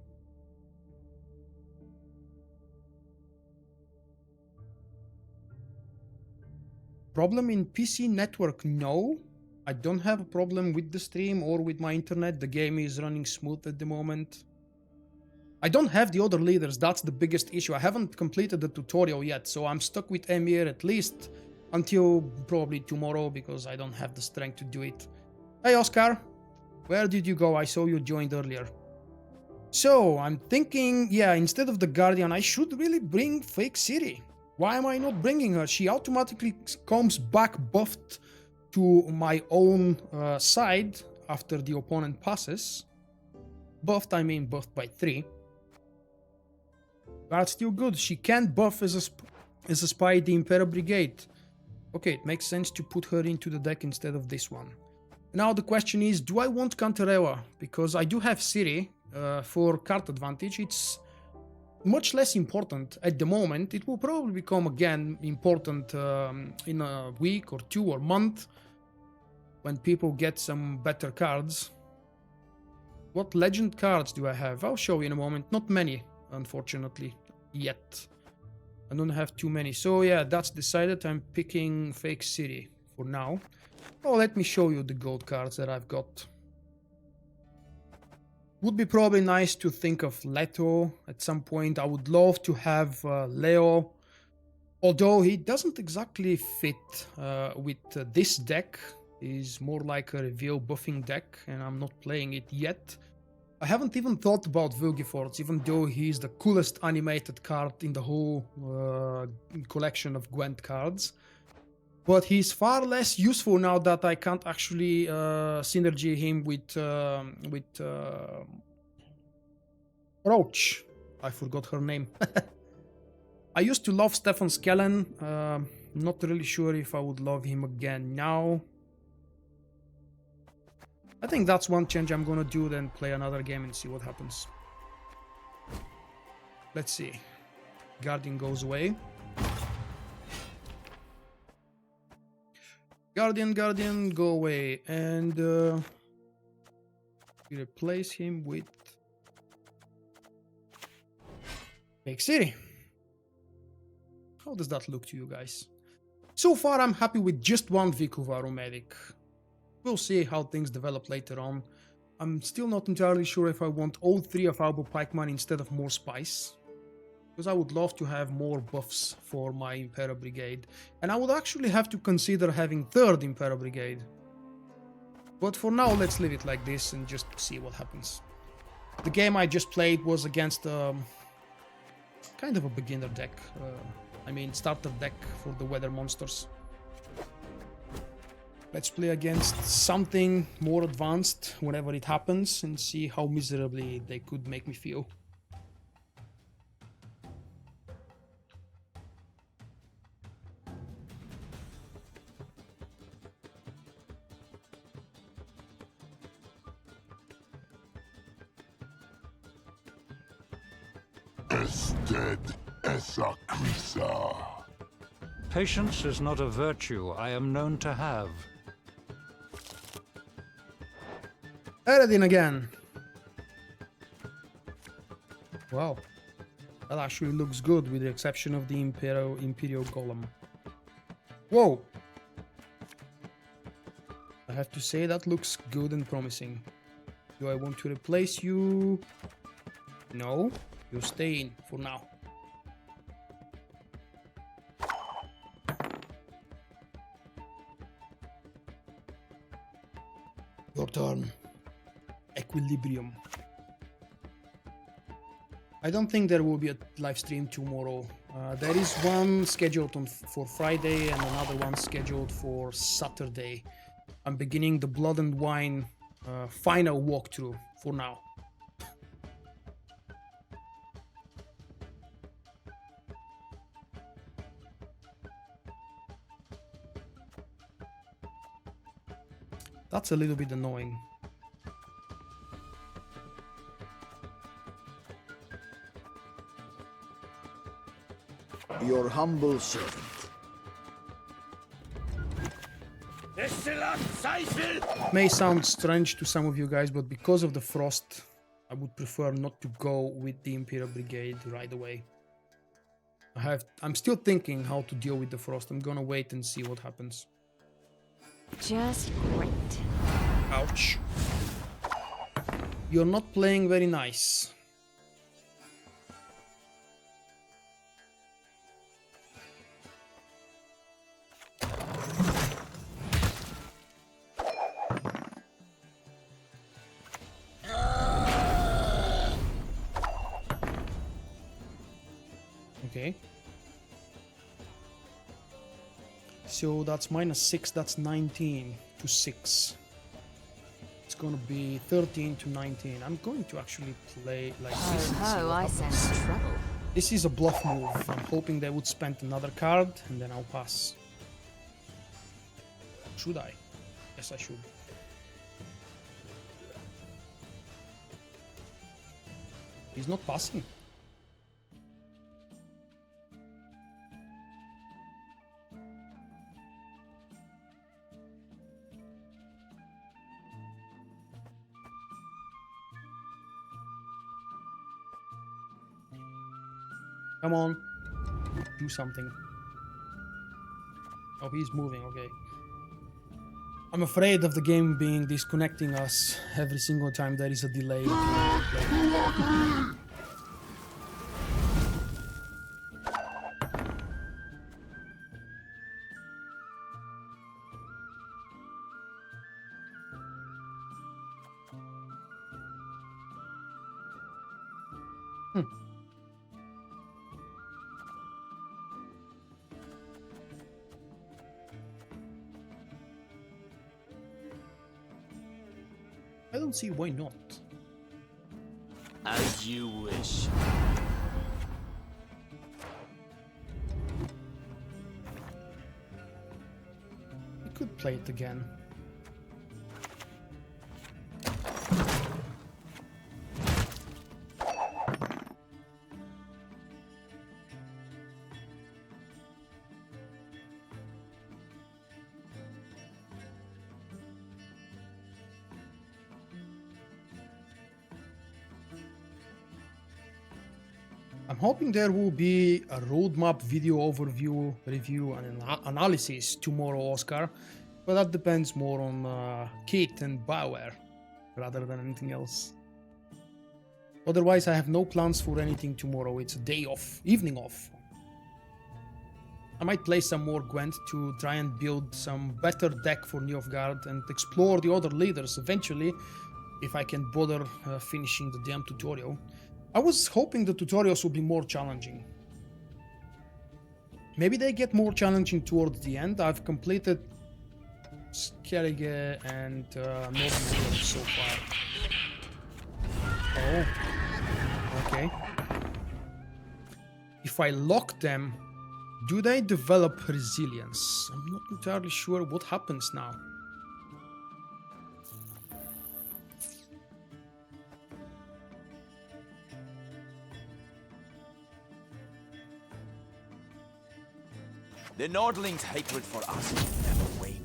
Speaker 2: Problem in PC network? No, I don't have a problem with the stream or with my internet. The game is running smooth at the moment. I don't have the other leaders. That's the biggest issue. I haven't completed the tutorial yet, so I'm stuck with Emir at least until probably tomorrow because I don't have the strength to do it. Hey Oscar, where did you go? I saw you joined earlier. So I'm thinking, yeah, instead of the Guardian, I should really bring Fake City. Why am I not bringing her? She automatically comes back buffed to my own side after the opponent passes. Buffed, I mean buffed by 3. That's still good. She can't buff as a spy the Imperial Brigade. Okay, it makes sense to put her into the deck instead of this one. Now the question is, do I want Cantarella? Because I do have Ciri for card advantage. It's much less important at the moment. It will probably become again important in a week or 2 or month when people get some better cards. What legend cards do I have? I'll show you in a moment. Not many, unfortunately, yet. I don't have too many. So yeah, that's decided. I'm picking Fake City for now. Oh, let me show you the gold cards that I've got. Would be probably nice to think of Leto at some point. I would love to have Leo, although he doesn't exactly fit with this deck. He's more like a reveal buffing deck, and I'm not playing it yet. I haven't even thought about Vulkk, even though he's the coolest animated card in the whole collection of Gwent cards. But he's far less useful now that I can't actually synergy him with Roach. I forgot her name. I used to love Stefan Skellen. Not really sure if I would love him again now. I think that's one change I'm gonna do, then play another game and see what happens. Let's see. Guardian goes away. Guardian, go away. And replace him with Fake City. How does that look to you guys? So far, I'm happy with just one Vikuvaru medic. We'll see how things develop later on. I'm still not entirely sure if I want all 3 of Albo Pikeman instead of more spice. Because I would love to have more buffs for my Imperial Brigade. And I would actually have to consider having 3rd Imperial Brigade. But for now, let's leave it like this and just see what happens. The game I just played was against kind of a beginner deck. I mean, starter deck for the weather monsters. Let's play against something more advanced whenever it happens and see how miserably they could make me feel.
Speaker 12: Patience is not a virtue I am known to have.
Speaker 2: Eredin again. Wow. That actually looks good with the exception of the Imperial Golem. Whoa! I have to say that looks good and promising. Do I want to replace you? No, you're staying for now. Your turn. Equilibrium. I don't think there will be a live stream tomorrow. There is one scheduled for Friday and another one scheduled for Saturday. I'm beginning the Blood and Wine final walkthrough for now. That's a little bit annoying.
Speaker 11: Your humble servant.
Speaker 2: It may sound strange to some of you guys, but because of the frost, I would prefer not to go with the Imperial Brigade right away. I'm still thinking how to deal with the frost. I'm gonna wait and see what happens.
Speaker 7: Just great.
Speaker 2: Ouch. You're not playing very nice. Okay. So that's -6, that's 19 to 6. It's gonna be 13 to 19. I'm going to actually play like this.
Speaker 7: Oh, I sense trouble.
Speaker 2: This is a bluff move. I'm hoping they would spend another card and then I'll pass. Should I? Yes, I should. He's not passing. Come on, do something. Oh, he's moving, okay. I'm afraid of the game being disconnecting us every single time there is a delay. I don't see why not.
Speaker 5: As you wish.
Speaker 2: We could play it again. I'm hoping there will be a roadmap video overview, review, and analysis tomorrow, Oscar, but that depends more on Kit and BioWare rather than anything else. Otherwise, I have no plans for anything tomorrow. It's a day off, evening off. I might play some more Gwent to try and build some better deck for Nilfgaard and explore the other leaders eventually, if I can bother finishing the damn tutorial. I was hoping the tutorials would be more challenging. Maybe they get more challenging towards the end. I've completed Skellige and Nilfgaard so far. Oh, okay. If I lock them, do they develop resilience? I'm not entirely sure what happens now.
Speaker 3: The Nordlings' hatred for us will never wane.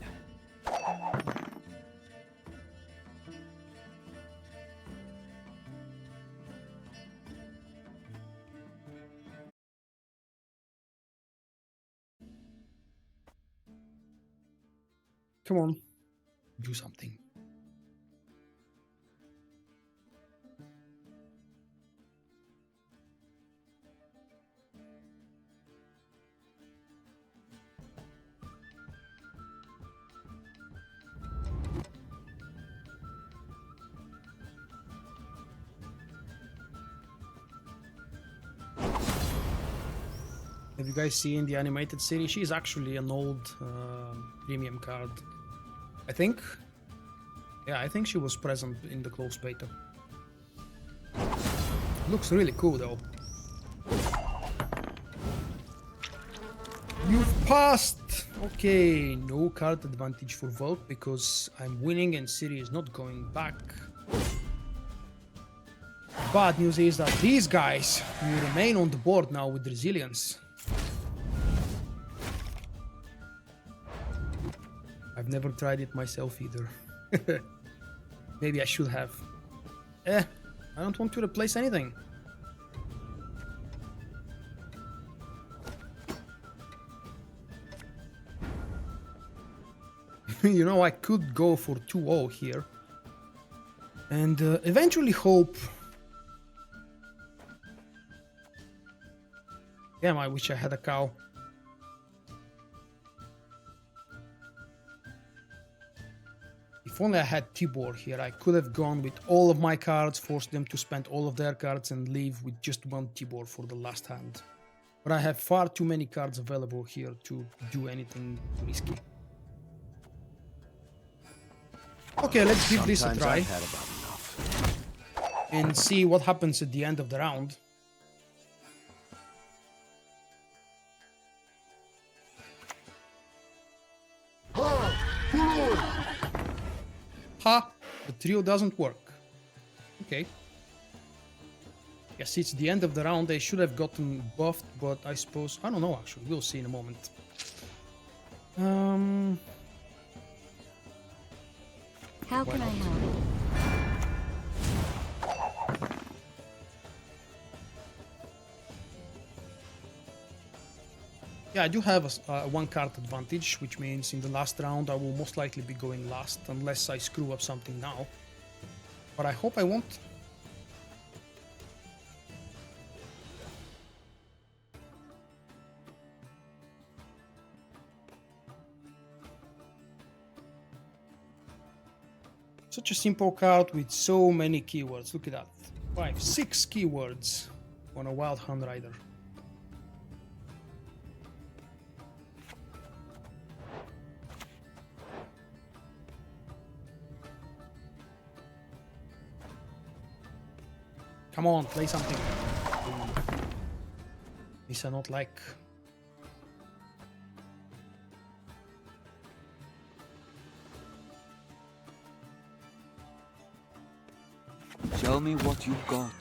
Speaker 2: Come on, do something. Have you guys seen the animated series? She's actually an old premium card. I think. Yeah, I think she was present in the closed beta. Looks really cool though. You've passed! Okay, no card advantage for Vulkk because I'm winning and Ciri is not going back. Bad news is that these guys will remain on the board now with resilience. I've never tried it myself either. Maybe I should have. I don't want to replace anything. You know, I could go for 2-0 here. And eventually hope... Damn, I wish I had a cow. If only I had Tibor here, I could have gone with all of my cards, forced them to spend all of their cards and leave with just one Tibor for the last hand. But I have far too many cards available here to do anything risky. Okay, let's give this a try. And see what happens at the end of the round. Ha! The trio doesn't work. Okay. Yes, it's the end of the round. They should have gotten buffed, but I suppose... I don't know, actually. We'll see in a moment.
Speaker 7: How can I help?
Speaker 2: Yeah, I do have a one card advantage, which means in the last round I will most likely be going last, unless I screw up something now. But I hope I won't. Such a simple card with so many keywords. Look at that. 5, 6 keywords on a Wild Hunt Rider. Come on, play something. These are not like...
Speaker 8: Show me what you've got.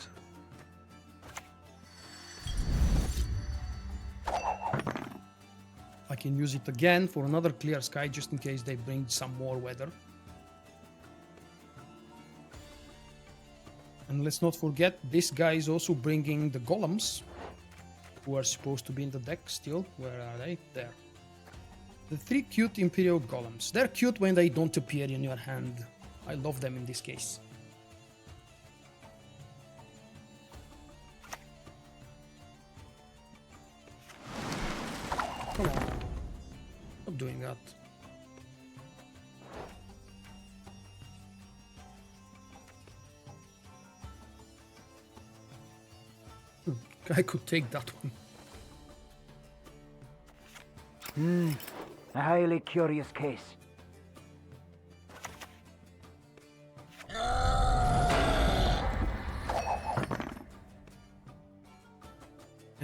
Speaker 2: I can use it again for another clear sky just in case they bring some more weather. And let's not forget, this guy is also bringing the golems, who are supposed to be in the deck still. Where are they? There. The 3 cute Imperial golems. They're cute when they don't appear in your hand. I love them in this case. Come on. Stop doing that. I could take that one.
Speaker 10: A highly curious case.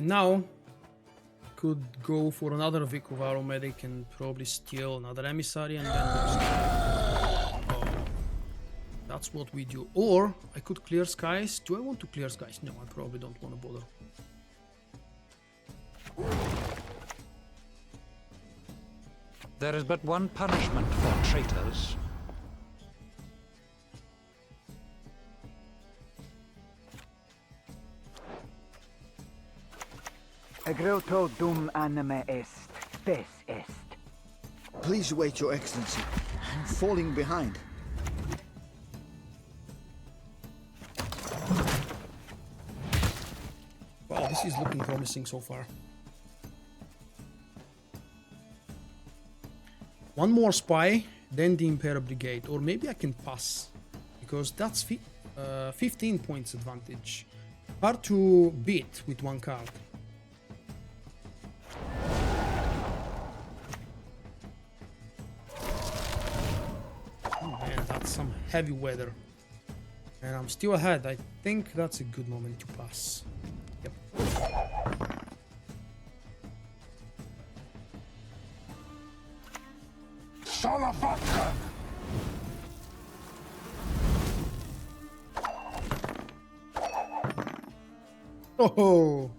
Speaker 2: now could go for another Vulkk of Aromedic and probably steal another emissary and then oh, that's what we do. Or I could clear skies. Do I want to clear skies? No, I probably don't want to bother.
Speaker 12: There is but one punishment for traitors.
Speaker 10: Egreto dum anime est, spes est.
Speaker 11: Please wait, Your Excellency. I'm falling behind.
Speaker 2: Wow, this is looking promising so far. One more spy, then the Imperial Brigade. Or maybe I can pass, because that's 15 points advantage. Hard to beat with one card. Oh man, that's some heavy weather. And I'm still ahead. I think that's a good moment to pass. Yep. Oh,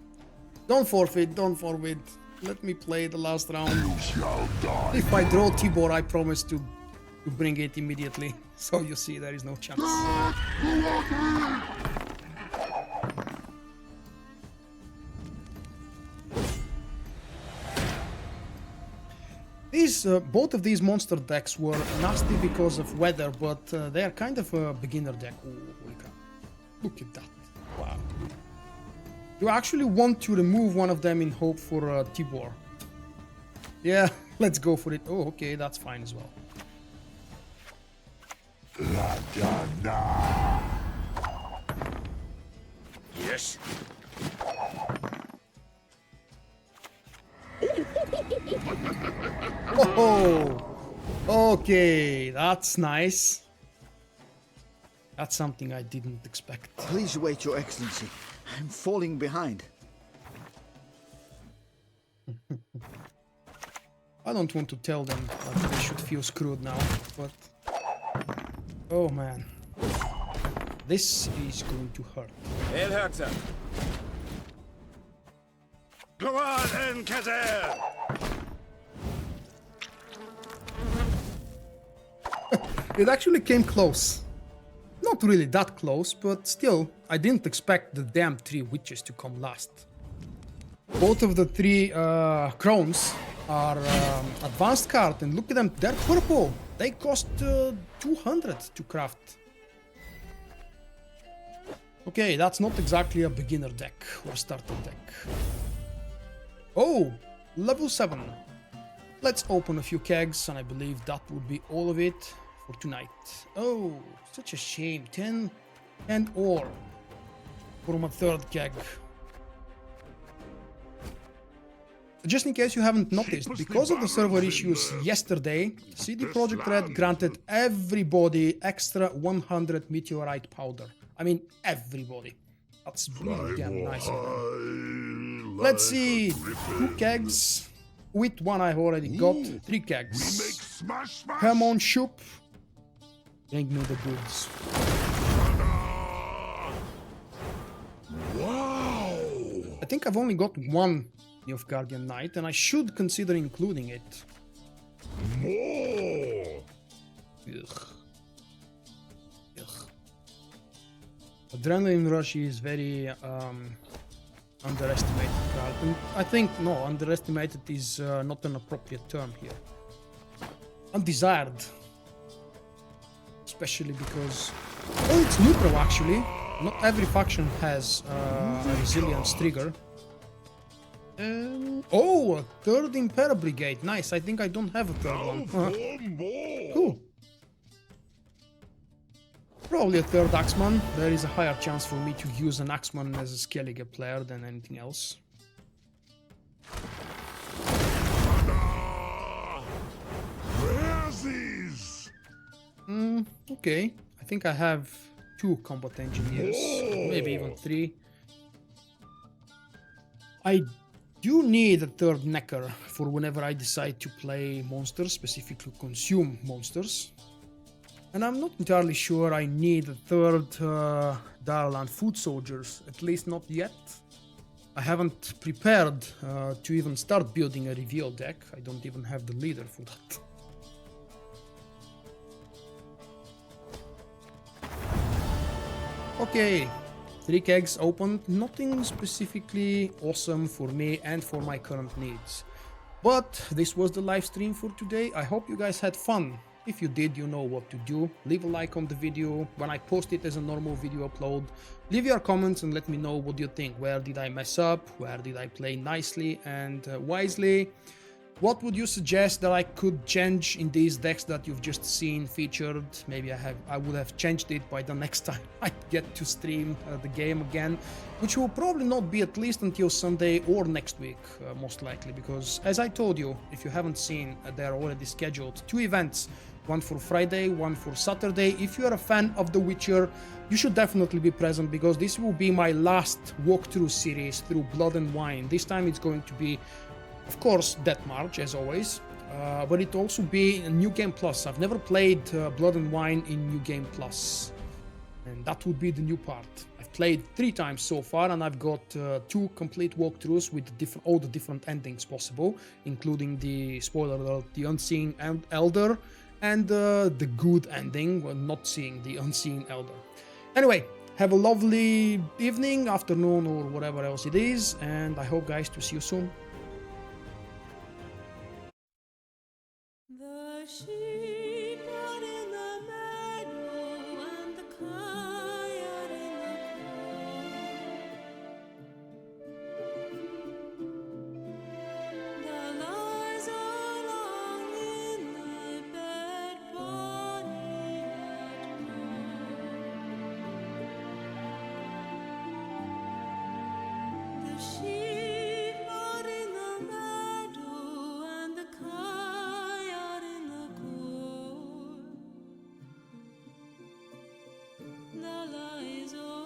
Speaker 2: don't forfeit, don't forfeit. Let me play the last round. If I draw Tibor, I promise to bring it immediately. So you see, there is no chance. Both of these monster decks were nasty because of weather, but they are kind of a beginner deck. Ooh, holy crap. Look at that. Wow. You actually want to remove one of them in hope for Tibor. Yeah, let's go for it. Oh, okay, that's fine as well.
Speaker 5: Yes.
Speaker 2: Oh, okay, that's nice. That's something I didn't expect.
Speaker 11: Please wait, Your Excellency. I'm falling behind.
Speaker 2: I don't want to tell them that they should feel screwed now, but... Oh man. This is going to hurt.
Speaker 5: El Herzer. Go on, Enkazer!
Speaker 2: It actually came close. Not really that close, but still, I didn't expect the damn 3 witches to come last. Both of the 3 crones are advanced card, and look at them, they're purple. They cost 200 to craft. Okay, that's not exactly a beginner deck or starter deck. Oh, level 7. Let's open a few kegs, and I believe that would be all of it for tonight. Oh, such a shame. 10 and ore for my 3rd keg. Just in case you haven't noticed, because of the server issues yesterday, CD Projekt Red granted everybody extra 100 meteorite powder. I mean, everybody. That's really damn nice of them. Let's see, 2 kegs. With 1 I've already got, 3 kegs. Come on, Shoop. Bring me the goods.
Speaker 4: Wow!
Speaker 2: I think I've only got 1 Nilfgaardian Knight, and I should consider including it.
Speaker 4: More!
Speaker 2: Ugh. Ugh. Adrenaline Rush is very underestimated card. And I think, no, underestimated is not an appropriate term here. Undesired. Especially because... Oh, it's neutral actually. Not every faction has a resilience trigger. Oh, a 3rd Imperial Brigade. Nice, I think I don't have a 3rd one. Cool. Probably a 3rd Axeman. There is a higher chance for me to use an Axeman as a Skellige player than anything else. Okay. I think I have 2 combat engineers. Maybe even 3. I do need a third necker for whenever I decide to play monsters, specifically consume monsters. And I'm not entirely sure I need a third Darland foot soldiers, at least not yet. I haven't prepared to even start building a reveal deck. I don't even have the leader for that. Okay, 3 kegs opened, nothing specifically awesome for me and for my current needs. But this was the live stream for today. I hope you guys had fun. If you did, you know what to do. Leave a like on the video. When I post it as a normal video upload, leave your comments and let me know what you think. Where did I mess up? Where did I play nicely and wisely? What would you suggest that I could change in these decks that you've just seen featured? Maybe I would have changed it by the next time I get to stream the game again, which will probably not be at least until Sunday or next week, most likely, because as I told you, if you haven't seen, they're already scheduled 2 events, one for Friday, one for Saturday. If you're a fan of The Witcher, you should definitely be present, because this will be my last walkthrough series through Blood and Wine. This time it's going to be, of course, Death March, as always, but it also be a New Game Plus. I've never played Blood and Wine in New Game Plus, and that would be the new part. I've played 3 times so far, and I've got 2 complete walkthroughs with all the different endings possible, including the, spoiler alert, the Unseen Elder, and the good ending, when not seeing the Unseen Elder. Anyway, have a lovely evening, afternoon, or whatever else it is, and I hope, guys, to see you soon.
Speaker 1: The sheep are in the meadow and the kine are in the corn. The lies are long in thy bed, Bonnie at morn. The sheep are in the meadow and the kine are in the corn. The lies are